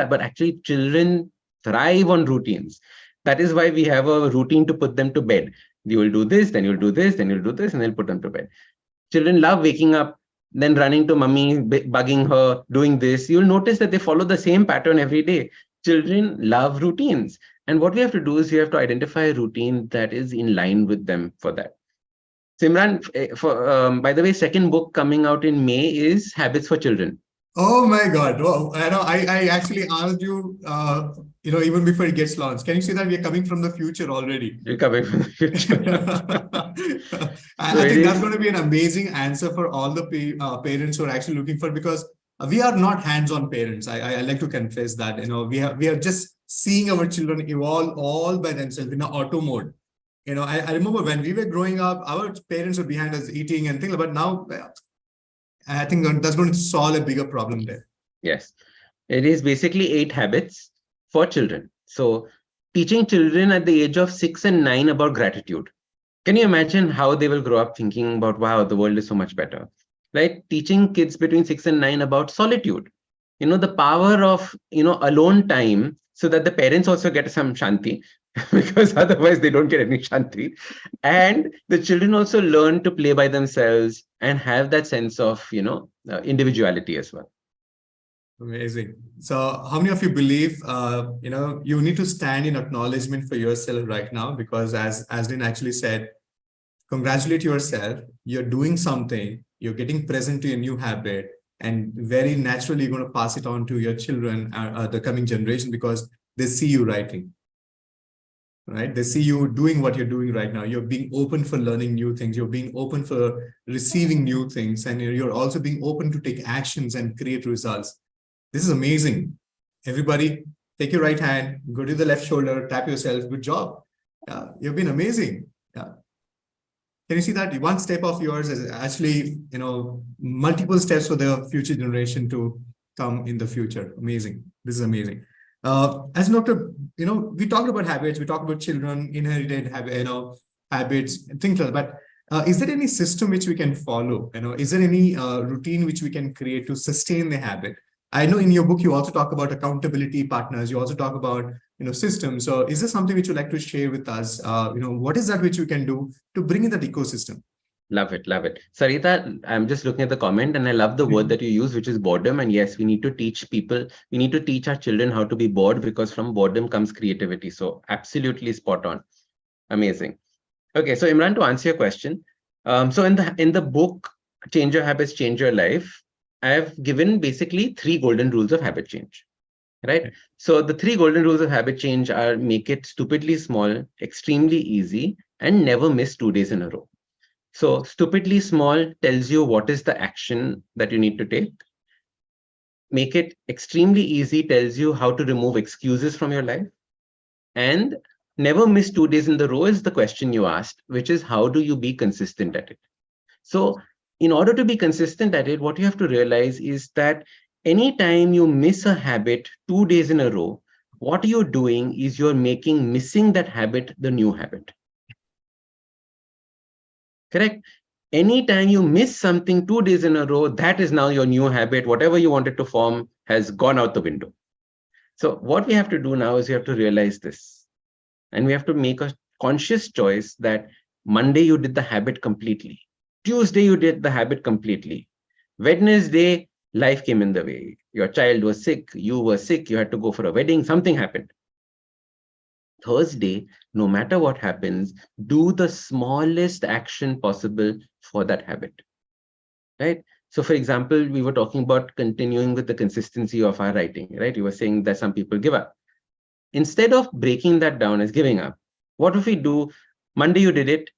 but actually children thrive on routines. That is why we have a routine to put them to bed. You will do this, then you'll do this, then you'll do this, and they'll put them to bed. Children love waking up, then running to mummy, bugging her, doing this. You'll notice that they follow the same pattern every day. Children love routines. And what we have to do is we have to identify a routine that is in line with them for that. Simran, by the way, second book coming out in May is Habits for Children. Oh my God. Well, I actually asked you, even before it gets launched. Can you see that we are coming from the future already? We're coming from the future. I think that's going to be an amazing answer for all the parents who are actually looking for, because we are not hands-on parents. I like to confess that, we are just seeing our children evolve all by themselves in an auto mode. I remember when we were growing up, our parents were behind us eating and things, but now I think that's going to solve a bigger problem there. Yes, it is basically 8 habits for children. So teaching children at the age of 6 and 9 about gratitude. Can you imagine how they will grow up thinking about, wow, the world is so much better, right? Teaching kids between 6 and 9 about solitude, the power of, alone time, so that the parents also get some shanti, because otherwise they don't get any shanti. And the children also learn to play by themselves and have that sense of, individuality as well. Amazing. So how many of you believe, you need to stand in acknowledgement for yourself right now? Because as Ashdin actually said, congratulate yourself. You're doing something, you're getting present to a new habit, and very naturally you're going to pass it on to your children, the coming generation, because they see you writing. Right? They see you doing what you're doing right now. You're being open for learning new things. You're being open for receiving new things. And you're also being open to take actions and create results. This is amazing. Everybody, take your right hand, go to the left shoulder, tap yourself. Good job. Yeah, you've been amazing. Yeah. Can you see that? One step of yours is actually, multiple steps for the future generation to come in the future. Amazing. This is amazing. As a doctor, we talked about habits, we talked about children, inherited habits, things like that. But is there any system which we can follow? Is there any routine which we can create to sustain the habit? I know in your book, you also talk about accountability partners. You also talk about, systems. So is there something which you'd like to share with us? What is that which we can do to bring in that ecosystem? Love it. Love it. Sarita, I'm just looking at the comment and I love the word that you use, which is boredom. And yes, we need to teach people, we need to teach our children how to be bored, because from boredom comes creativity. So absolutely spot on. Amazing. Okay. So Imran, to answer your question. So in the book, Change Your Habits, Change Your Life, I have given basically 3 golden rules of habit change. Right. Okay. So the 3 golden rules of habit change are: make it stupidly small, extremely easy, and never miss 2 days in a row. So stupidly small tells you what is the action that you need to take. Make it extremely easy tells you how to remove excuses from your life. And never miss 2 days in the row is the question you asked, which is how do you be consistent at it? So in order to be consistent at it, what you have to realize is that anytime you miss a habit 2 days in a row, what you're doing is you're making missing that habit the new habit. Correct? Anytime you miss something 2 days in a row, that is now your new habit. Whatever you wanted to form has gone out the window. So what we have to do now is we have to realize this. And we have to make a conscious choice that Monday you did the habit completely. Tuesday you did the habit completely. Wednesday, life came in the way. Your child was sick, you were sick, you had to go for a wedding, something happened. Thursday, no matter what happens, do the smallest action possible for that habit, right? So for example, we were talking about continuing with the consistency of our writing, right? You were saying that some people give up. Instead of breaking that down as giving up, what if we do Monday you did it,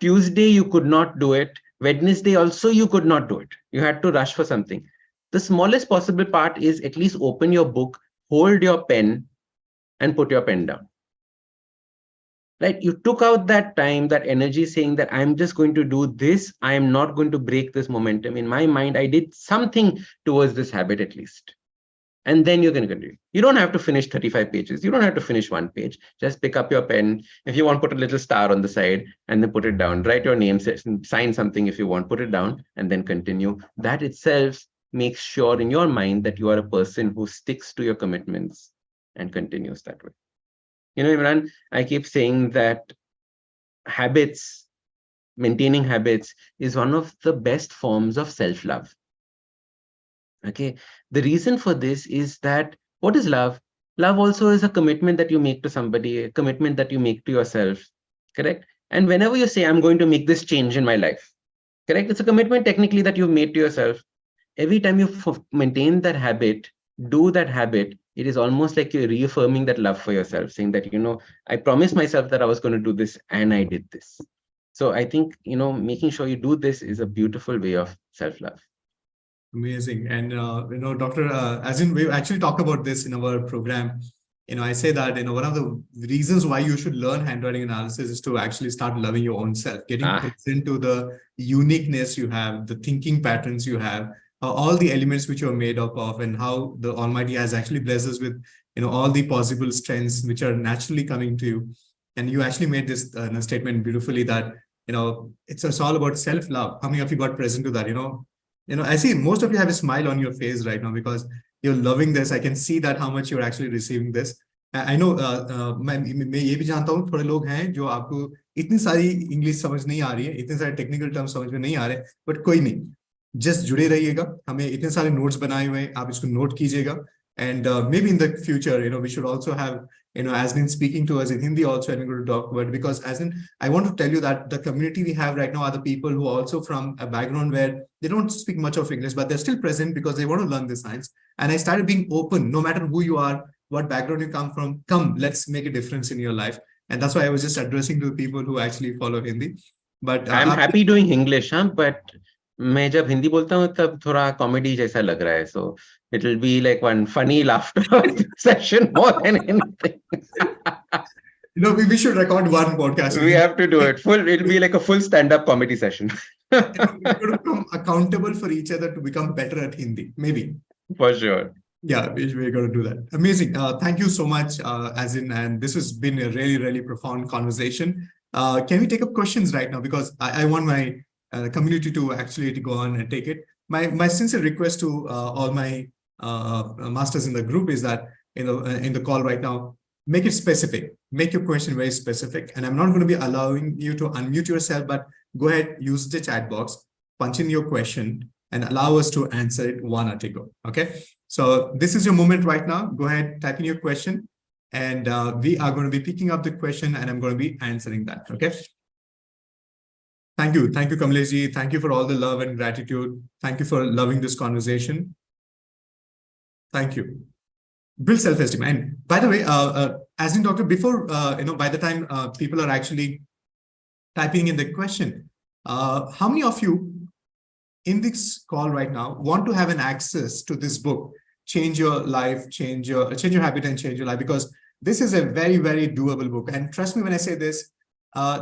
Tuesday you could not do it, Wednesday also you could not do it. You had to rush for something. The smallest possible part is at least open your book, hold your pen, and put your pen down. Right? You took out that time, that energy, saying that I'm just going to do this. I am not going to break this momentum. In my mind, I did something towards this habit at least. And then you're going to continue. You don't have to finish 35 pages. You don't have to finish one page. Just pick up your pen. If you want, put a little star on the side and then put it down. Write your name, sign something if you want, put it down and then continue. That itself makes sure in your mind that you are a person who sticks to your commitments and continues that way. You know, Imran, I keep saying that habits, maintaining habits is one of the best forms of self-love. Okay. The reason for this is that what is love? Love also is a commitment that you make to somebody, a commitment that you make to yourself. Correct. And whenever you say, I'm going to make this change in my life, correct? It's a commitment technically that you've made to yourself. Every time you maintain that habit, do that habit, it is almost like you're reaffirming that love for yourself, saying that, you know, I promised myself that I was going to do this and I did this. So I think, you know, making sure you do this is a beautiful way of self-love. Amazing. And, you know, Doctor, as in we actually talk about this in our program, you know, I say that, you know, one of the reasons why you should learn handwriting analysis is to actually start loving your own self, getting present to the uniqueness you have, the thinking patterns you have, all the elements which you're made up of, and how the Almighty has actually blessed us with, you know, all the possible strengths which are naturally coming to you. And you actually made this statement beautifully that, you know, it's all about self-love. How many of you got present to that? You know, I see most of you have a smile on your face right now because you're loving this. I can see that how much you're actually receiving this. I know मैं ये भी जानता हूँ थोड़े लोग हैं जो आपको इतनी सारी इंग्लिश समझ नहीं आ रही है, इतने सारे टेक्निकल टर्म समझ में नहीं आ रहे, बट कोई नहीं, जस्ट जुड़े रहिएगा. हमें इतने सारे नोट्स बनाए हुए हैं, आप इसको नोट कीजिएगा. And maybe in the future, you know, we should also have, you know, Ashdin speaking to us in Hindi also, and we're going to talk about it, because Ashdin, I want to tell you that the community we have right now are the people who are also from a background where they don't speak much of English, but they're still present because they want to learn the science. And I started being open, no matter who you are, what background you come from, come, let's make a difference in your life. And that's why I was just addressing to the people who actually follow Hindi. But I'm happy doing English, but मैं जब हिंदी बोलता हूँ तब थोड़ा comedy जैसा लग रहा है, so it will be like one funny laughter session more than anything. You know, we should record one podcast. We have to do it full. It'll be like a full stand-up comedy session. We're going to become accountable for each other to become better at Hindi, maybe. For sure. Yeah, we're going to do that. Amazing. Thank you so much, Ashdin. And this has been a really, really profound conversation. Can we take up questions right now? Because I want my community to actually go on and take it. My sincere request to all my masters in the group is that, you know, in the call right now, make it specific. Make your question very specific. And I'm not going to be allowing you to unmute yourself, but go ahead, use the chat box, punch in your question, and allow us to answer it one at a go. Okay. So this is your moment right now. Go ahead, type in your question, and we are going to be picking up the question, and I'm going to be answering that. Okay. Thank you, Kamlesh. Thank you for all the love and gratitude. Thank you for loving this conversation. Thank you. Build self-esteem. And by the way, Ashdin Doctor, before you know, by the time people are actually typing in the question, how many of you in this call right now want to have an access to this book, Change Your Life, Change Your Habit and Change Your Life? Because this is a very, very doable book. And trust me when I say this,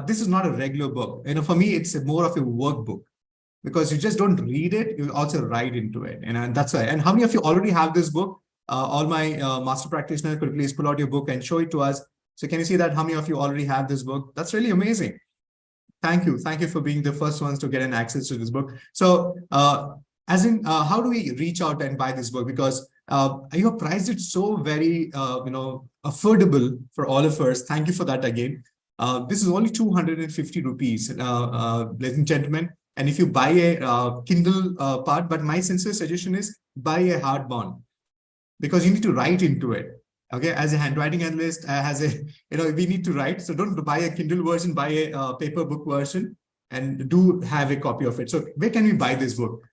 this is not a regular book. You know, for me, it's more of a workbook, because you just don't read it, you also write into it. And that's why. And how many of you already have this book? All my master practitioners, could please pull out your book and show it to us. So can you see that? How many of you already have this book? That's really amazing. Thank you. Thank you for being the first ones to get an access to this book. So Ashdin, how do we reach out and buy this book? Because you have priced it so very, you know, affordable for all of us. Thank you for that again. This is only 250 rupees, ladies and gentlemen. And if you buy a Kindle part, but my sincere suggestion is buy a hardbound, because you need to write into it. Okay, as a handwriting analyst, we need to write. So don't buy a Kindle version, buy a paper book version, and do have a copy of it. So where can we buy this book?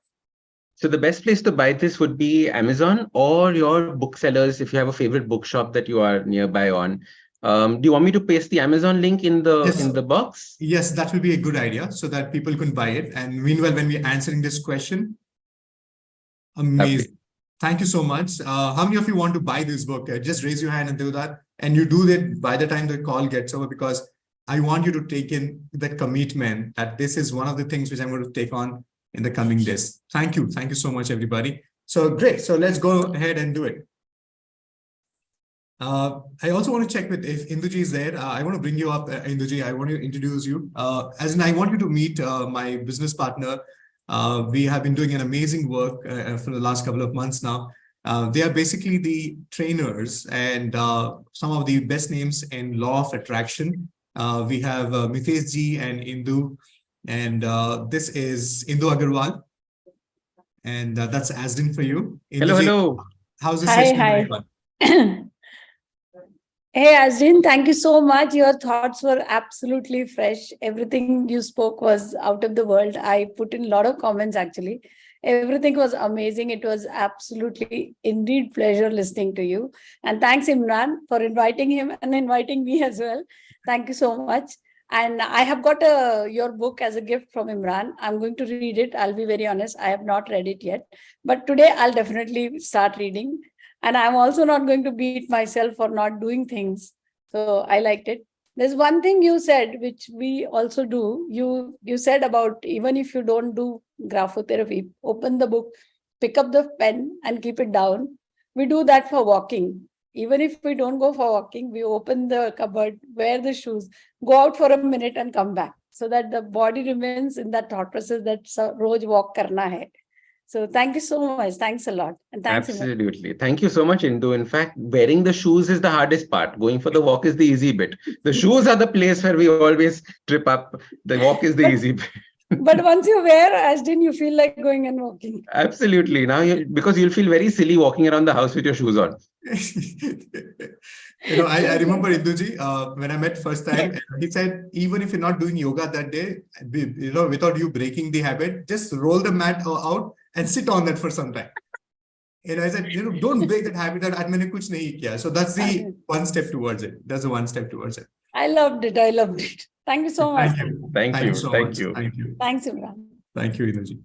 So the best place to buy this would be Amazon or your booksellers if you have a favorite bookshop that you are nearby on. Do you want me to paste the Amazon link in the box? Yes, that will be a good idea so that people can buy it. And meanwhile, when we're answering this question, amazing. Lovely. Thank you so much. How many of you want to buy this book? Just raise your hand and do that. And you do that by the time the call gets over, because I want you to take in that commitment that this is one of the things which I'm going to take on in the coming days. Thank you. Thank you so much, everybody. So great. So let's go ahead and do it. I also want to check with if Induji is there. I want to bring you up, Induji. I want to introduce you. As in, I want you to meet my business partner. We have been doing an amazing work for the last couple of months now. They are basically the trainers and some of the best names in law of attraction. We have Mitesh ji and Indu, and this is Indu Agarwal, and that's Ashdin for you. Indu hello, hello. How's the session going on? Hey, Ashdin, thank you so much. Your thoughts were absolutely fresh. Everything you spoke was out of the world. I put in a lot of comments, actually. Everything was amazing. It was absolutely indeed pleasure listening to you. And thanks, Imran, for inviting him and inviting me as well. Thank you so much. And I have got your book as a gift from Imran. I'm going to read it. I'll be very honest. I have not read it yet. But today, I'll definitely start reading. And I'm also not going to beat myself for not doing things. So I liked it. There's one thing you said, which we also do. You said about even if you don't do graphotherapy, open the book, pick up the pen and keep it down. We do that for walking. Even if we don't go for walking, we open the cupboard, wear the shoes, go out for a minute and come back so that the body remains in that thought process that roj walk karna hai. So thank you so much. Thanks a lot. And thanks. Absolutely. Thank you so much, Indu. In fact, wearing the shoes is the hardest part. Going for the walk is the easy bit. The shoes are the place where we always trip up. The walk is the easy bit. But once you wear Ashdin, you feel like going and walking. Absolutely. Now, because you'll feel very silly walking around the house with your shoes on. I remember Induji, when I met first time, he said, even if you're not doing yoga that day, without you breaking the habit, just roll the mat out and sit on that for some time. And I said, don't break that habit that maine kuch nahi kiya. So that's the one step towards it. That's the one step towards it. I loved it. I loved it. Thank you so much. Thank you. Thank you. Thanks, Imran. Thank you, Induji.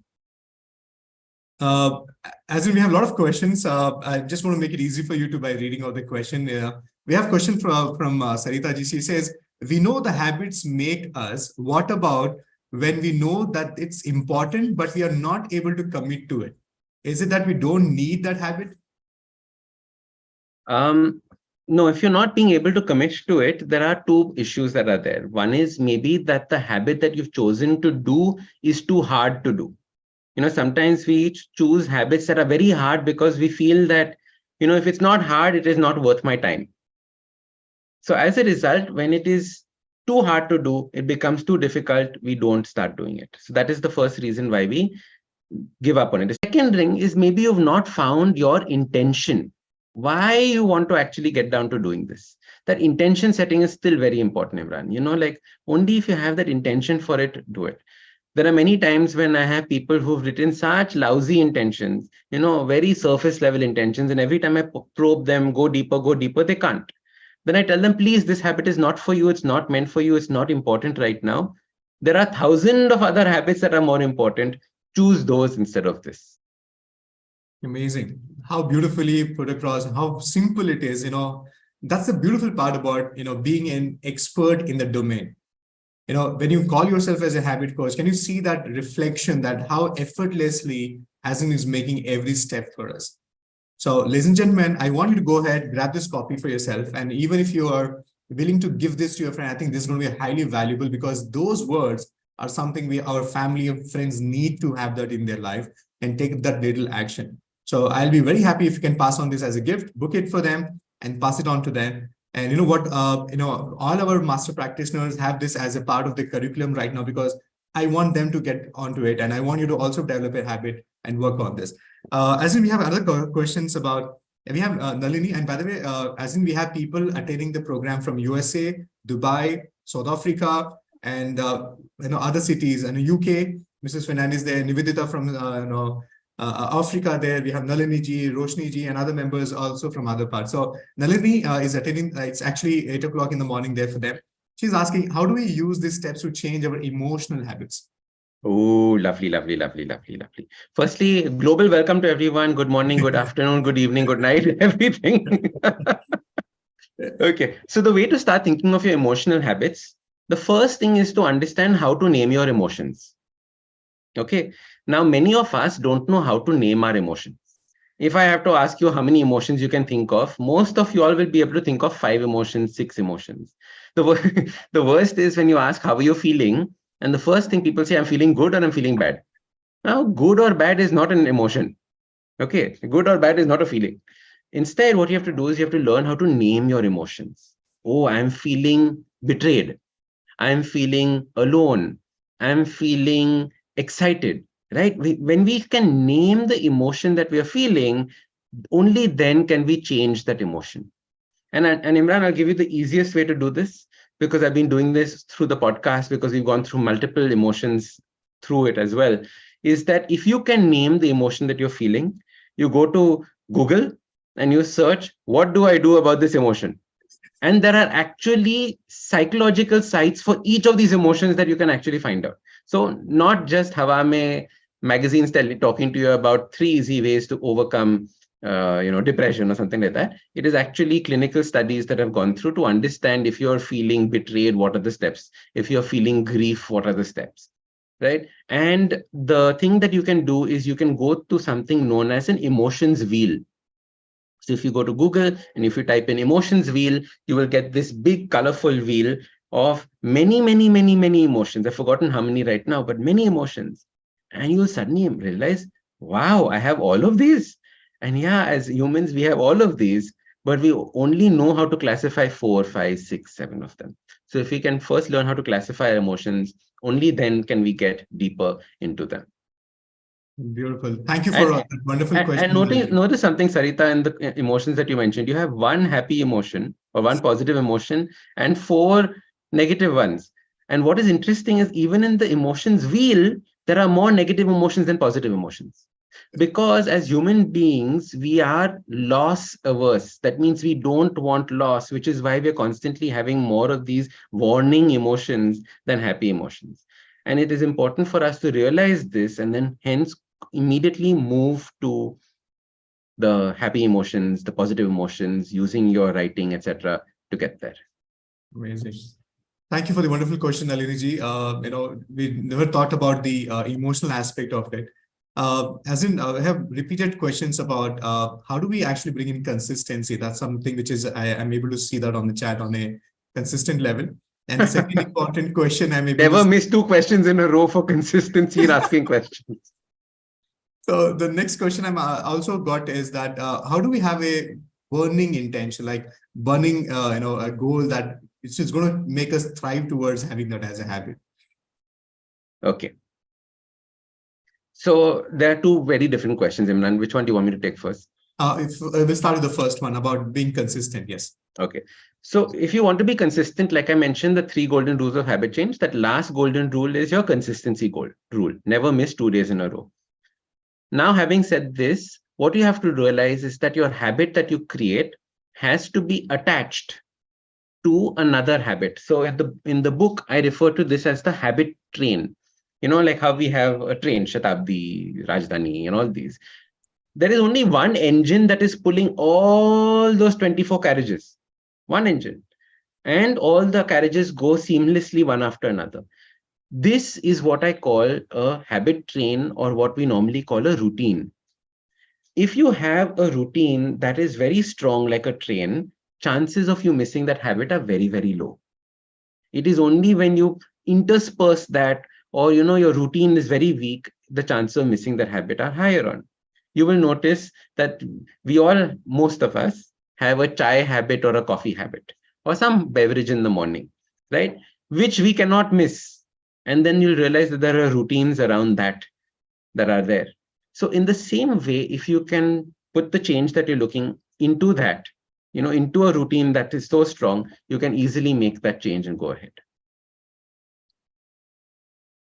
As in, we have a lot of questions. I just want to make it easy for you by reading out the question. We have a question from Sarita ji. She says, we know the habits make us. What about when we know that it's important, but we are not able to commit to it? Is it that we don't need that habit? No, if you're not being able to commit to it, there are two issues that are there. One is maybe that the habit that you've chosen to do is too hard to do. Sometimes we choose habits that are very hard because we feel that, if it's not hard, it is not worth my time. So as a result, when it is too hard to do, it becomes too difficult, we don't start doing it. So that is the first reason why we give up on it. The second thing is maybe you've not found your intention. Why you want to actually get down to doing this. That intention setting is still very important, Imran. Only if you have that intention for it, do it. There are many times when I have people who've written such lousy intentions, very surface level intentions. And every time I probe them, go deeper, they can't. Then I tell them, please, this habit is not for you. It's not meant for you. It's not important right now. There are thousands of other habits that are more important. Choose those instead of this. Amazing. How beautifully put across, how simple it is. That's the beautiful part about, being an expert in the domain. When you call yourself as a habit coach, can you see that reflection, that how effortlessly Ashdin is making every step for us? So, ladies and gentlemen, I want you to go ahead, grab this copy for yourself. And even if you are willing to give this to your friend, I think this is going to be highly valuable because those words are something our family and friends need to have that in their life and take that little action. So I'll be very happy if you can pass on this as a gift, book it for them and pass it on to them. And you know what, all our master practitioners have this as a part of the curriculum right now because I want them to get onto it. And I want you to also develop a habit and work on this. As in, we have other questions about, We have Nalini, and by the way, as in we have people attending the program from USA, Dubai, South Africa, and other cities, and UK. Mrs. Fernandez there, Nivedita from Africa there. We have Nalini ji, Roshni ji, and other members also from other parts. So Nalini is attending. It's actually 8 o'clock in the morning there for them. She's asking, how do we use these steps to change our emotional habits? Oh, lovely, lovely, lovely, lovely, lovely. Firstly, global welcome to everyone. Good morning, good afternoon, good evening, good night, everything. Okay. So the way to start thinking of your emotional habits, the first thing is to understand how to name your emotions. Okay. Now, many of us don't know how to name our emotions. If I have to ask you how many emotions you can think of, most of you all will be able to think of 5 emotions, 6 emotions. The worst is when you ask, how are you feeling? And the first thing people say, I'm feeling good or I'm feeling bad. Now, good or bad is not an emotion. Okay. Good or bad is not a feeling. Instead, what you have to do is you have to learn how to name your emotions. Oh, I'm feeling betrayed. I'm feeling alone. I'm feeling excited, right? When we can name the emotion that we are feeling, only then can we change that emotion. And Imran, I'll give you the easiest way to do this, because I've been doing this through the podcast, because we've gone through multiple emotions through it as well, is that if you can name the emotion that you're feeling, you go to Google and you search, what do I do about this emotion? And there are actually psychological sites for each of these emotions that you can actually find out. So not just Hawa Mein magazines talking to you about 3 easy ways to overcome depression or something like that. It is actually clinical studies that have gone through to understand if you're feeling betrayed, what are the steps? If you're feeling grief, what are the steps? Right? And the thing that you can do is you can go to something known as an emotions wheel. So if you go to Google and if you type in emotions wheel, you will get this big colorful wheel of many, many, many, many emotions. I've forgotten how many right now, but many emotions. And you'll suddenly realize, wow, I have all of these. And yeah, as humans, we have all of these, but we only know how to classify 4, 5, 6, 7 of them. So if we can first learn how to classify our emotions, only then can we get deeper into them. Beautiful. Thank you for that wonderful question. And notice something, Sarita, in the emotions that you mentioned. You have 1 happy emotion or 1 positive emotion and 4 negative ones. And what is interesting is even in the emotions wheel, there are more negative emotions than positive emotions. Because as human beings, we are loss averse. That means we don't want loss, which is why we're constantly having more of these warning emotions than happy emotions. And it is important for us to realize this and then hence immediately move to the happy emotions, the positive emotions, using your writing, etc., to get there. Amazing. Thank you for the wonderful question, Nalini ji. We never thought about the emotional aspect of it. I have repeated questions about how do we actually bring in consistency? That's something which is I'm able to see that on the chat on a consistent level. And the second important question I'm able never miss 2 questions in a row for consistency in asking questions. So the next question I'm also got is that how do we have a burning intention, like burning, a goal that it's just going to make us thrive towards having that as a habit? Okay. So there are 2 very different questions, Imran. Which one do you want me to take first? We'll start with the first one about being consistent. Yes. Okay. So if you want to be consistent, like I mentioned, the 3 golden rules of habit change, that last golden rule is your consistency rule. Never miss 2 days in a row. Now, having said this, what you have to realize is that your habit that you create has to be attached to another habit. So in the book, I refer to this as the habit train. Like how we have a train, Shatabdi, Rajdhani, and all these. There is only one engine that is pulling all those 24 carriages. One engine. And all the carriages go seamlessly one after another. This is what I call a habit train, or what we normally call a routine. If you have a routine that is very strong like a train, chances of you missing that habit are very, very low. It is only when you intersperse that, or your routine is very weak, the chances of missing that habit are higher on. You will notice that most of us have a chai habit or a coffee habit or some beverage in the morning, right? Which we cannot miss. And then you'll realize that there are routines around that are there. So in the same way, if you can put the change that you're looking into that, into a routine that is so strong, you can easily make that change and go ahead.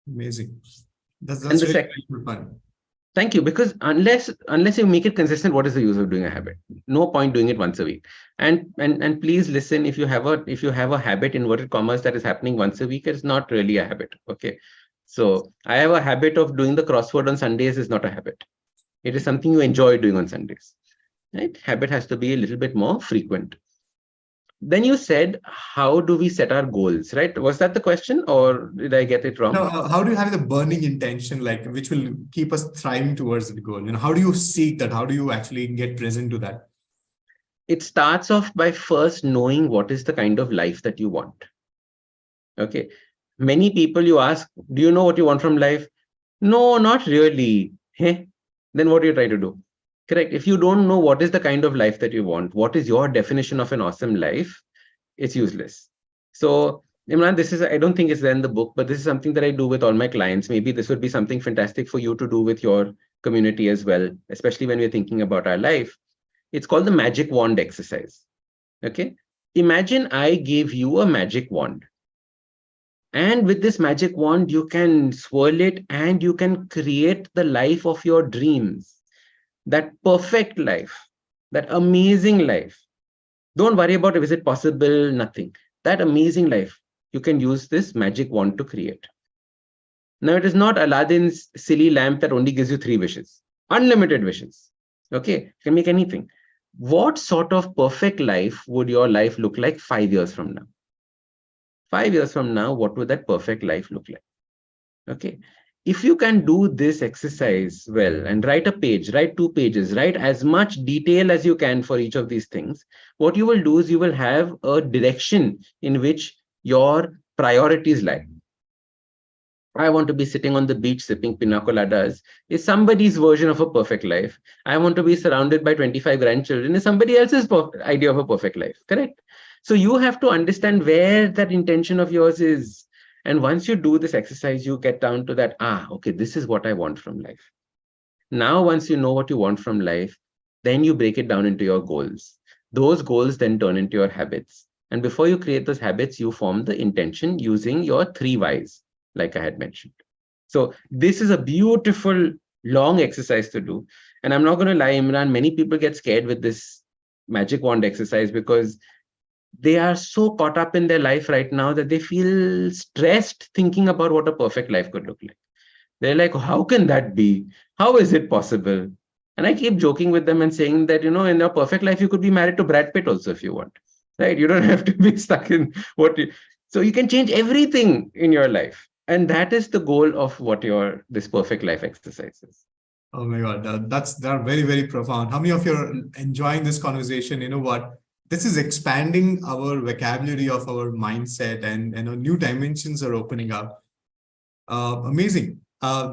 Amazing. That's And the really fun. Thank you. Because unless you make it consistent, what is the use of doing a habit? No point doing it once a week. And please listen, if you have a habit, inverted commas, that is happening once a week, it's not really a habit. Okay. So I have a habit of doing the crossword on Sundays is not a habit. It is something you enjoy doing on Sundays. Right? Habit has to be a little bit more frequent. Then you said, how do we set our goals, right? Was that the question, or did I get it wrong? No, how do you have the burning intention, like which will keep us thriving towards the goal? How do you seek that? How do you actually get present to that? It starts off by first knowing what is the kind of life that you want. Okay. Many people you ask, do you know what you want from life? No, not really. Hey, then what do you try to do? Correct. If you don't know what is the kind of life that you want, what is your definition of an awesome life, it's useless. So, Imran, I don't think it's there in the book, but this is something that I do with all my clients. Maybe this would be something fantastic for you to do with your community as well, especially when we're thinking about our life. It's called the magic wand exercise. Okay. Imagine I gave you a magic wand. And with this magic wand, you can swirl it and you can create the life of your dreams. That perfect life, that amazing life. Don't worry about is it possible, nothing. That amazing life, you can use this magic wand to create. Now, it is not Aladdin's silly lamp that only gives you 3 wishes, unlimited wishes. Okay, you can make anything. What sort of perfect life would your life look like 5 years from now? 5 years from now, what would that perfect life look like? Okay. If you can do this exercise well and write a page, write 2 pages, write as much detail as you can for each of these things, what you will do is you will have a direction in which your priorities lie. I want to be sitting on the beach sipping pina coladas is somebody's version of a perfect life. I want to be surrounded by 25 grandchildren is somebody else's idea of a perfect life. Correct? So you have to understand where that intention of yours is. And once you do this exercise, you get down to that, okay, this is what I want from life. Now, once you know what you want from life, then you break it down into your goals. Those goals then turn into your habits. And before you create those habits, you form the intention using your 3 whys, like I had mentioned. So this is a beautiful, long exercise to do. And I'm not going to lie, Imran, many people get scared with this magic wand exercise because they are so caught up in their life right now that they feel stressed thinking about what a perfect life could look like. They're like, how can that be? How is it possible? And I keep joking with them and saying that, in a perfect life, you could be married to Brad Pitt also if you want, right? You don't have to be stuck in so you can change everything in your life. And that is the goal of what this perfect life exercise is. Oh my God, they're very, very profound. How many of you are enjoying this conversation? You know what? This is expanding our vocabulary of our mindset, and new dimensions are opening up. Amazing.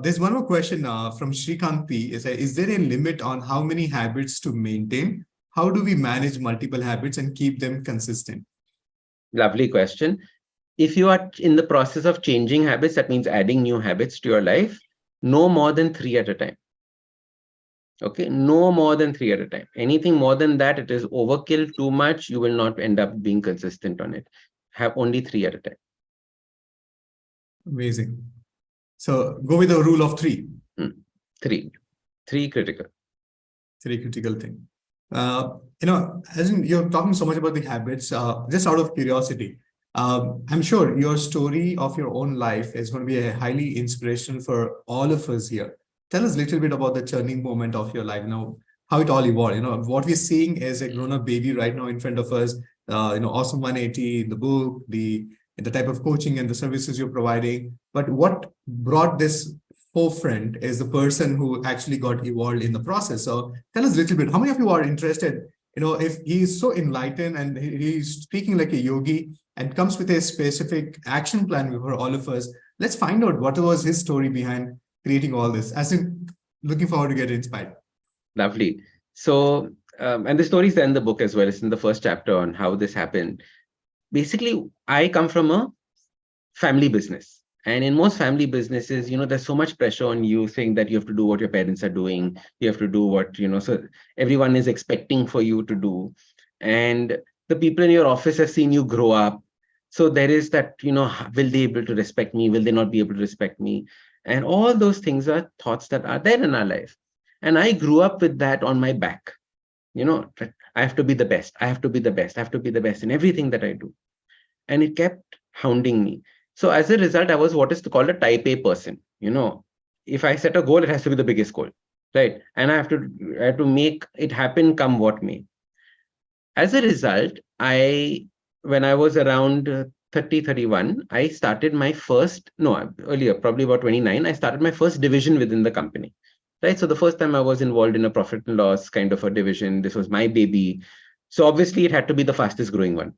There's one more question from Shrikant P. Is there a limit on how many habits to maintain? How do we manage multiple habits and keep them consistent? Lovely question. If you are in the process of changing habits, that means adding new habits to your life, no more than 3 at a time. Okay, no more than 3 at a time. Anything more than that, it is overkill, too much. You will not end up being consistent on it. Have only 3 at a time. Amazing. So go with the rule of 3. 3 critical. 3 critical thing. As you're talking so much about the habits, just out of curiosity, I'm sure your story of your own life is going to be a highly inspirational for all of us here. Tell us a little bit about the turning moment of your life now, how it all evolved. What we're seeing is a grown-up baby right now in front of us, awesome 180, the book, the type of coaching and the services you're providing. But what brought this forefront is the person who actually got evolved in the process. So tell us a little bit, how many of you are interested, if he's so enlightened and he's speaking like a yogi and comes with a specific action plan for all of us, let's find out what was his story behind creating all this. As in, looking forward to get inspired. Lovely. So, and the story is there in the book as well. It's in the first chapter on how this happened. Basically, I come from a family business. And in most family businesses, there's so much pressure on you saying that you have to do what your parents are doing. You have to do what, so everyone is expecting for you to do. And the people in your office have seen you grow up. So there is that, will they be able to respect me? Will they not be able to respect me? And all those things are thoughts that are there in our life. And I grew up with that on my back. That I have to be the best. I have to be the best. I have to be the best in everything that I do. And it kept hounding me. So as a result, I was what is called a type A person. If I set a goal, it has to be the biggest goal, right? And I have to make it happen come what may. As a result, when I was around 30, 31, I started my first, no, earlier, probably about 29, I started my first division within the company, right? So the first time I was involved in a profit and loss kind of a division, this was my baby. So obviously it had to be the fastest growing one,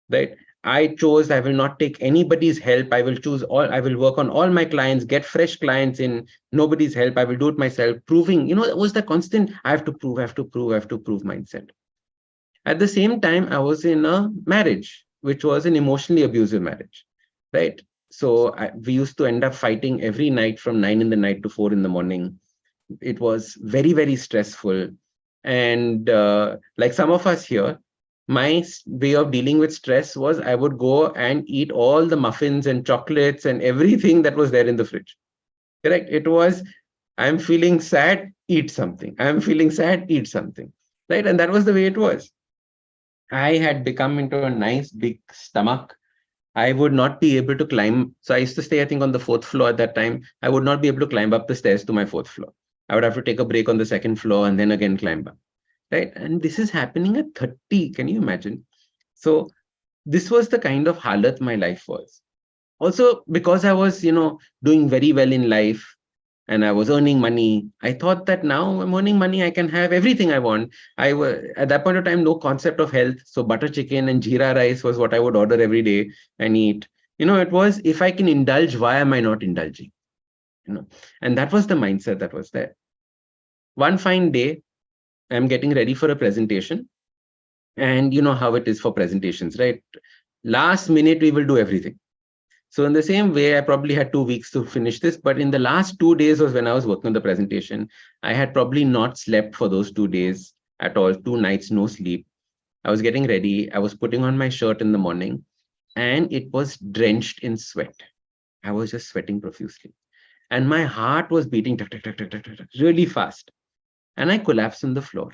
right? I chose, I will not take anybody's help. I will work on all my clients, get fresh clients in, nobody's help. I will do it myself, proving, it was the constant, I have to prove mindset. At the same time, I was in a marriage, which was an emotionally abusive marriage, right? So we used to end up fighting every night from 9 in the night to 4 in the morning. It was very, very stressful. And like some of us here, my way of dealing with stress was I would go and eat all the muffins and chocolates and everything that was there in the fridge. Correct? It was, I'm feeling sad, eat something. I'm feeling sad, eat something. Right? And that was the way it was. I had become into a nice big stomach. I would not be able to climb. So I used to stay, I think, on the 4th floor at that time. I would not be able to climb up the stairs to my 4th floor. I would have to take a break on the 2nd floor and then again climb up. Right? And this is happening at 30. Can you imagine? So this was the kind of halat my life was. Also, because I was, doing very well in life and I was earning money, I thought that now I'm earning money, I can have everything I want. I was at that point of time, no concept of health. So butter chicken and jeera rice was what I would order every day and eat. It was, if I can indulge, why am I not indulging? And that was the mindset that was there. One fine day, I'm getting ready for a presentation. And you know how it is for presentations, right? Last minute, we will do everything. So in the same way, I probably had 2 weeks to finish this, but in the last 2 days was when I was working on the presentation. I had probably not slept for those 2 days at all, 2 nights, no sleep. I was getting ready. I was putting on my shirt in the morning and it was drenched in sweat. I was just sweating profusely. And my heart was beating really fast. And I collapsed on the floor.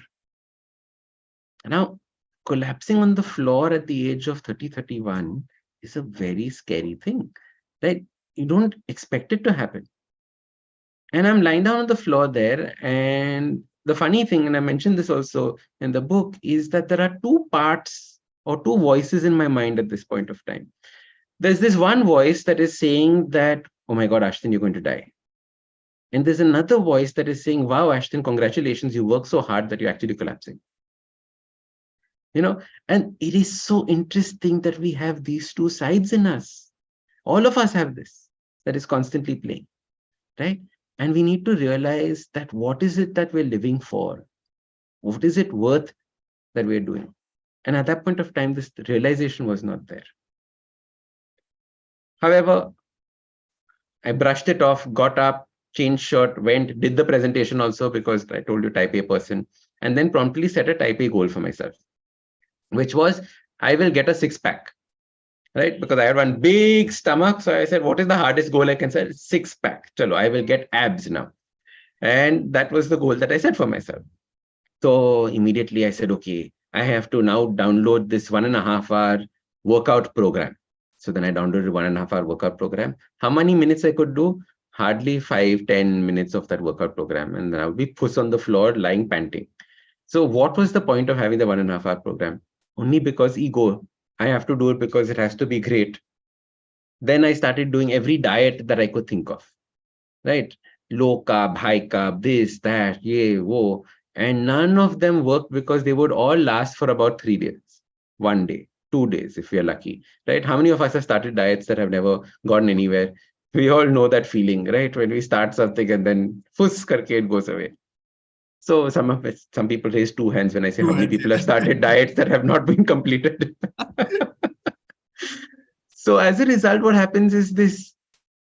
Now, collapsing on the floor at the age of 30, 31 is a very scary thing, right? You don't expect it to happen. And I'm lying down on the floor there. And the funny thing, and I mentioned this also in the book, is that there are 2 parts or 2 voices in my mind at this point of time. There's this one voice that is saying that, oh my God, Ashdin, you're going to die. And there's another voice that is saying, wow, Ashdin, congratulations, you worked so hard that you're actually collapsing. And it is so interesting that we have these 2 sides in us. All of us have this that is constantly playing, right? And we need to realize that what is it that we're living for? What is it worth that we're doing? And at that point of time, this realization was not there. However, I brushed it off, got up, changed shirt, went, did the presentation also because I told you type A person, and then promptly set a type A goal for myself, which was, I will get a 6-pack, right? Because I had one big stomach. So I said, what is the hardest goal I can set? 6-pack. Chalo, I will get abs now. And that was the goal that I set for myself. So immediately I said, okay, I have to now download this 1.5 hour workout program. So then I downloaded 1.5 hour workout program. How many minutes I could do? Hardly 5-10 minutes of that workout program. And then I would be put on the floor, lying, panting. So what was the point of having the 1.5 hour program? Only because ego. I have to do it because it has to be great. Then I started doing every diet that I could think of, right? Low carb, high carb, this, that, yeah, whoa. And none of them worked because they would all last for about 3 days, 1 day, 2 days, if we are lucky, right? How many of us have started diets that have never gotten anywhere? We all know that feeling, right? When we start something and then fuss karke it goes away. So some people raise 2 hands when I say how many people have started diets that have not been completed. So as a result, what happens is this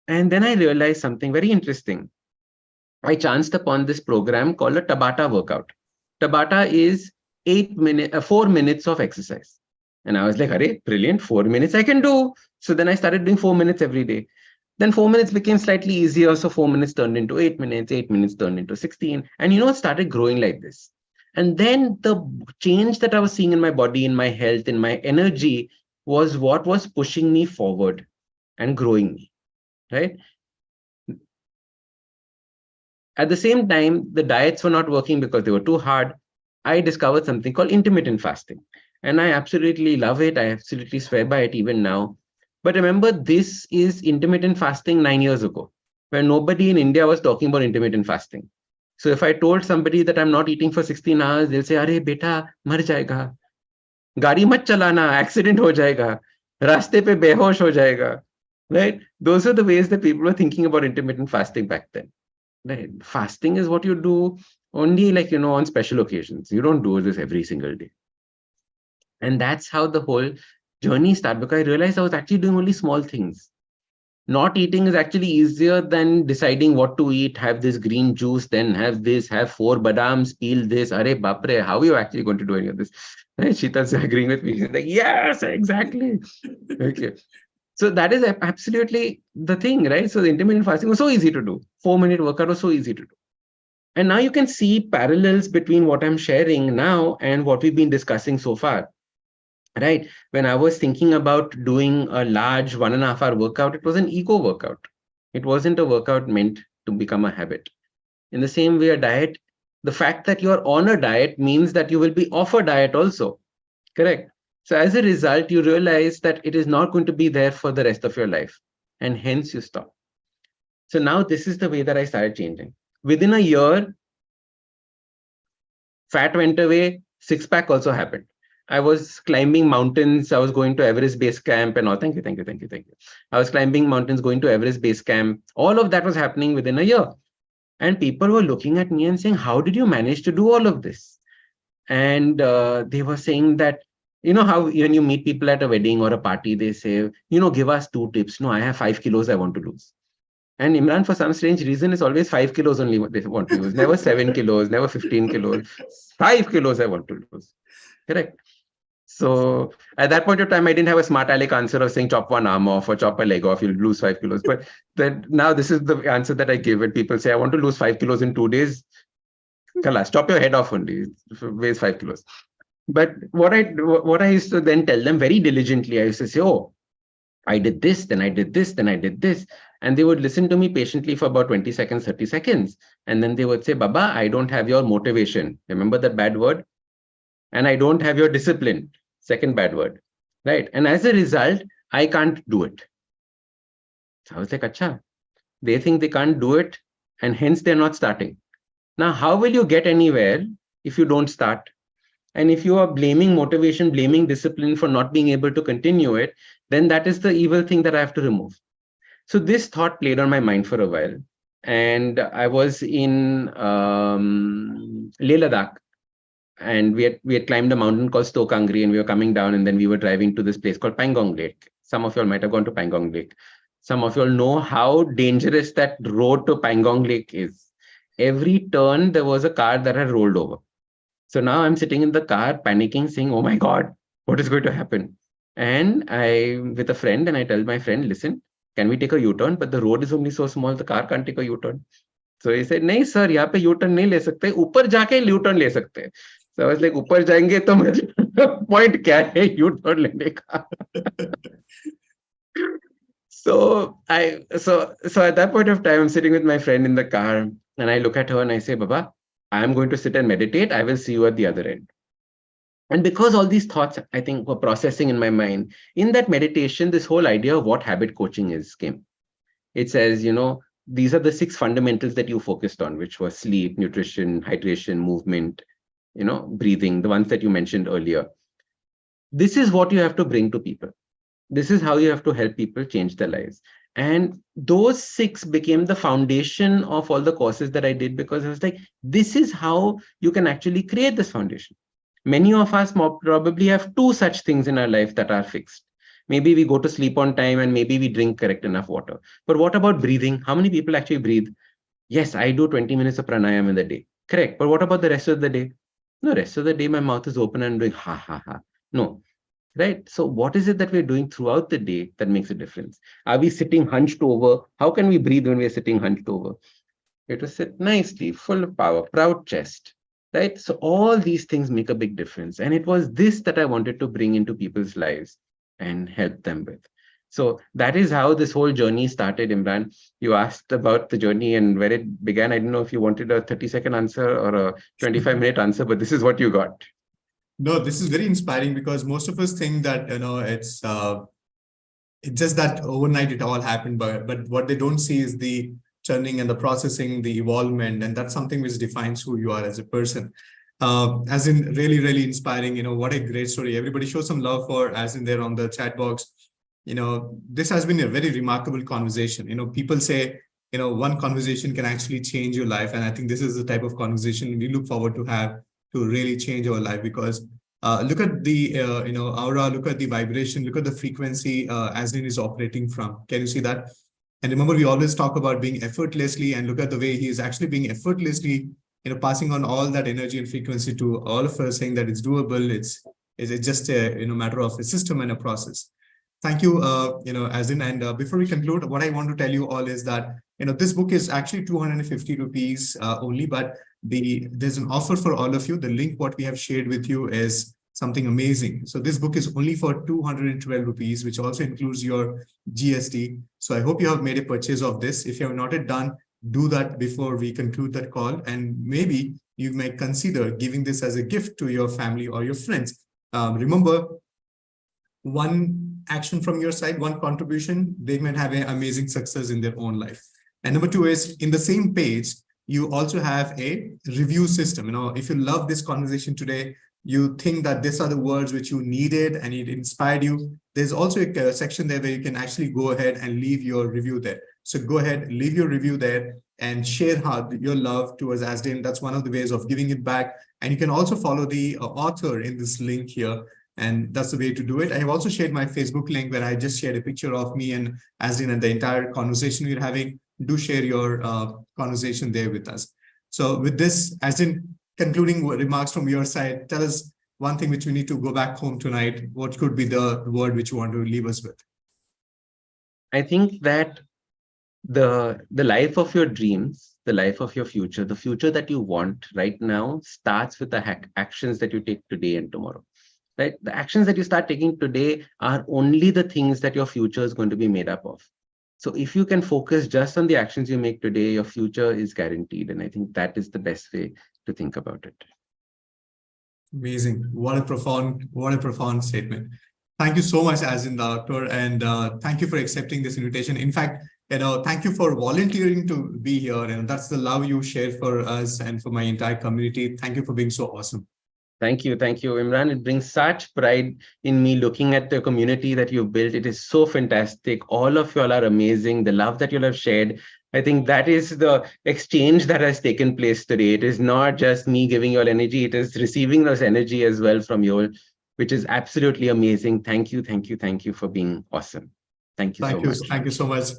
And then I realized something very interesting. I chanced upon this program called a Tabata workout. Tabata is 4 minutes of exercise. And I was like, "Arey, brilliant, 4 minutes I can do." So then I started doing 4 minutes every day. Then 4 minutes became slightly easier. So 4 minutes turned into 8 minutes, 8 minutes turned into 16. And it started growing like this. And then the change that I was seeing in my body, in my health, in my energy was what was pushing me forward and growing me, right? At the same time, the diets were not working because they were too hard. I discovered something called intermittent fasting. And I absolutely love it. I absolutely swear by it even now. But remember, this is intermittent fasting 9 years ago, where nobody in India was talking about intermittent fasting. So if I told somebody that I'm not eating for 16 hours, they'll say, "Arey beta, mar jayega. Gari mat chalana, accident ho jayega. Raste pe behosh ho jayega." Right? Those are the ways that people were thinking about intermittent fasting back then. Right. Fasting is what you do only on special occasions. You don't do this every single day. And that's how the whole journey started, because I realized I was actually doing only small things. Not eating is actually easier than deciding what to eat. Have this green juice, then have this, have 4 badams, peel this. Arey bapre, how are you actually going to do any of this? Right? Sheeta's agreeing with me. She's like, yes, exactly. Okay. So that is absolutely the thing, right? So the intermittent fasting was so easy to do. 4-minute workout was so easy to do. And now you can see parallels between what I'm sharing now and what we've been discussing so far, right? When I was thinking about doing a large 1.5-hour workout, it was an ego workout. It wasn't a workout meant to become a habit. In the same way, a diet, the fact that you're on a diet means that you will be off a diet also, correct? So as a result, you realize that it is not going to be there for the rest of your life, and hence you stop. So now this is the way that I started changing. Within a year, fat went away, six-pack also happened. I was climbing mountains. I was going to Everest Base Camp and all. Thank you. I was climbing mountains, going to Everest Base Camp. All of that was happening within a year. And people were looking at me and saying, "How did you manage to do all of this?" And they were saying that, how when you meet people at a wedding or a party, they say, "Give us 2 tips." "No, I have 5 kilos I want to lose." And Imran, for some strange reason, is always 5 kilos only what they want to lose. Never 7 kilos, never 15 kilos. 5 kilos I want to lose. Correct. So at that point of time, I didn't have a smart aleck answer of saying chop 1 arm off or chop a leg off, you'll lose 5 kilos. But then now this is the answer that I give when people say, "I want to lose 5 kilos in 2 days. Kalas, chop your head off only. Weighs 5 kilos. But what I used to then tell them very diligently, I used to say, "Oh, I did this, then I did this, then I did this." And they would listen to me patiently for about 20 seconds, 30 seconds. And then they would say, "Baba, I don't have your motivation." Remember that bad word? "And I don't have your discipline." Second bad word. Right? And as a result, I can't do it. So I was like, "Acha." They think they can't do it, and hence they're not starting. Now, how will you get anywhere if you don't start? And if you are blaming motivation, blaming discipline for not being able to continue it, then that is the evil thing that I have to remove. So this thought played on my mind for a while. And I was in Leh Ladakh, and we had climbed a mountain called Stokangri, and we were coming down, and then we were driving to this place called Pangong Lake. Some of you all might have gone to Pangong Lake. Some of you all know how dangerous that road to Pangong Lake is. Every turn, there was a car that had rolled over. So now I'm sitting in the car, panicking, saying, "Oh my God, what is going to happen?" And I'm with a friend, and I tell my friend, "Listen, can we take a U-turn? But the road is only so small, the car can't take a U-turn." So he said, "नहीं sir, यहाँ पे U-turn नहीं ले सकते, ऊपर जाके U-turn ले सकते." So I was like, ऊपर जाएंगे तो मतलब point क्या है U-turn लेने का? So at that point of time, I'm sitting with my friend in the car, and I look at her and I say, "Baba, I am going to sit and meditate. I will see you at the other end." And because all these thoughts, I think, were processing in my mind, in that meditation, this whole idea of what habit coaching is came. It says, these are the 6 fundamentals that you focused on, which was sleep, nutrition, hydration, movement, breathing, the ones that you mentioned earlier. This is what you have to bring to people. This is how you have to help people change their lives. And those 6 became the foundation of all the courses that I did, because I was like, this is how you can actually create this foundation. Many of us probably have 2 such things in our life that are fixed. Maybe we go to sleep on time and maybe we drink correct enough water. But what about breathing? How many people actually breathe? Yes, I do 20 minutes of pranayama in the day. Correct. But what about the rest of the day? No, rest of the day, my mouth is open and doing ha, ha, ha. No, right? So what is it that we're doing throughout the day that makes a difference? Are we sitting hunched over? How can we breathe when we're sitting hunched over? You have to sit nicely, full of power, proud chest, right? So all these things make a big difference. And it was this that I wanted to bring into people's lives and help them with. So that is how this whole journey started, Imran. You asked about the journey and where it began. I don't know if you wanted a 30-second answer or a 25-minute answer, but this is what you got. No, this is very inspiring because most of us think that, it's just that overnight it all happened, but what they don't see is the churning and the processing, the evolvement, and that's something which defines who you are as a person. As in really, really inspiring, what a great story. Everybody show some love for as in there on the chat box. This has been a very remarkable conversation. People say, one conversation can actually change your life. And I think this is the type of conversation we look forward to have to really change our life, because look at the, aura, look at the vibration, look at the frequency Ashdin is operating from. Can you see that? And remember, we always talk about being effortlessly, and look at the way he is actually being effortlessly, passing on all that energy and frequency to all of us, saying that it's doable. It's just a, matter of a system and a process. Thank you, Ashdin. And before we conclude, what I want to tell you all is that, this book is actually 250 rupees only, but there's an offer for all of you. The link, what we have shared with you, is something amazing. So this book is only for 212 rupees, which also includes your GST. So I hope you have made a purchase of this. If you have not yet done, do that before we conclude that call. And maybe you may consider giving this as a gift to your family or your friends. Remember, one action from your side, one contribution, they might have an amazing success in their own life. And number two is, in the same page, you also have a review system. If you love this conversation today, you think that these are the words which you needed and it inspired you, there's also a section there where you can actually go ahead and leave your review there. So go ahead, leave your review there and share your love towards Ashdin. That's one of the ways of giving it back. And you can also follow the author in this link here. And that's the way to do it. I have also shared my Facebook link where I just shared a picture of me and Ashdin and the entire conversation we're having. Do share your conversation there with us. So with this, Ashdin, concluding remarks from your side, tell us one thing which we need to go back home tonight. What could be the word which you want to leave us with? I think that the life of your dreams, the life of your future, the future that you want right now starts with the actions that you take today and tomorrow. Right? The actions that you start taking today are only the things that your future is going to be made up of. So if you can focus just on the actions you make today, your future is guaranteed. And I think that is the best way to think about it. Amazing. What a profound statement. Thank you so much, Ashdin Doctor. And thank you for accepting this invitation. In fact, thank you for volunteering to be here. And that's the love you share for us and for my entire community. Thank you for being so awesome. Thank you, Imran. It brings such pride in me looking at the community that you've built. It is so fantastic. All of you all are amazing. The love that you have shared, I think that is the exchange that has taken place today. It is not just me giving you all energy, it is receiving this energy as well from you all, which is absolutely amazing. Thank you for being awesome. Thank you so much. Thank you so much.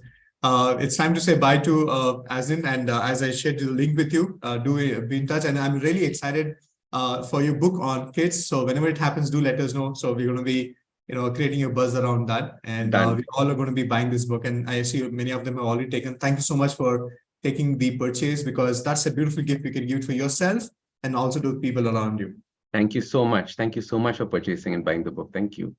It's time to say bye to Ashdin. And as I shared the link with you, do be in touch. And I'm really excited for your book on kids. So whenever it happens, do let us know. So we're going to be, creating a buzz around that. And we all are going to be buying this book. And I see many of them have already taken. Thank you so much for taking the purchase, because that's a beautiful gift you can give for yourself and also to people around you. Thank you so much. Thank you so much for purchasing and buying the book. Thank you.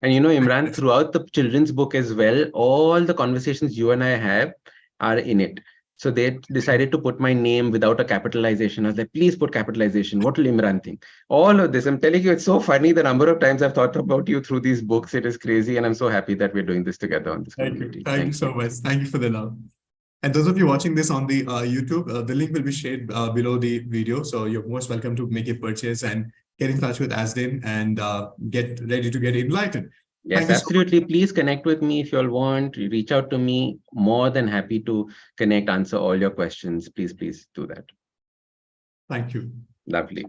And Imran, throughout the children's book as well, all the conversations you and I have are in it. So they decided to put my name without a capitalization. I was like, please put capitalization. What will Imran think? All of this, I'm telling you, it's so funny. The number of times I've thought about you through these books, it is crazy. And I'm so happy that we're doing this together on this community. Thank you so much. Thank you for the love. And those of you watching this on the YouTube, the link will be shared below the video. So you're most welcome to make a purchase and get in touch with Ashdin and get ready to get enlightened. Yes, absolutely. So please connect with me if you all want. Reach out to me. More than happy to connect, answer all your questions. Please do that. Thank you. Lovely.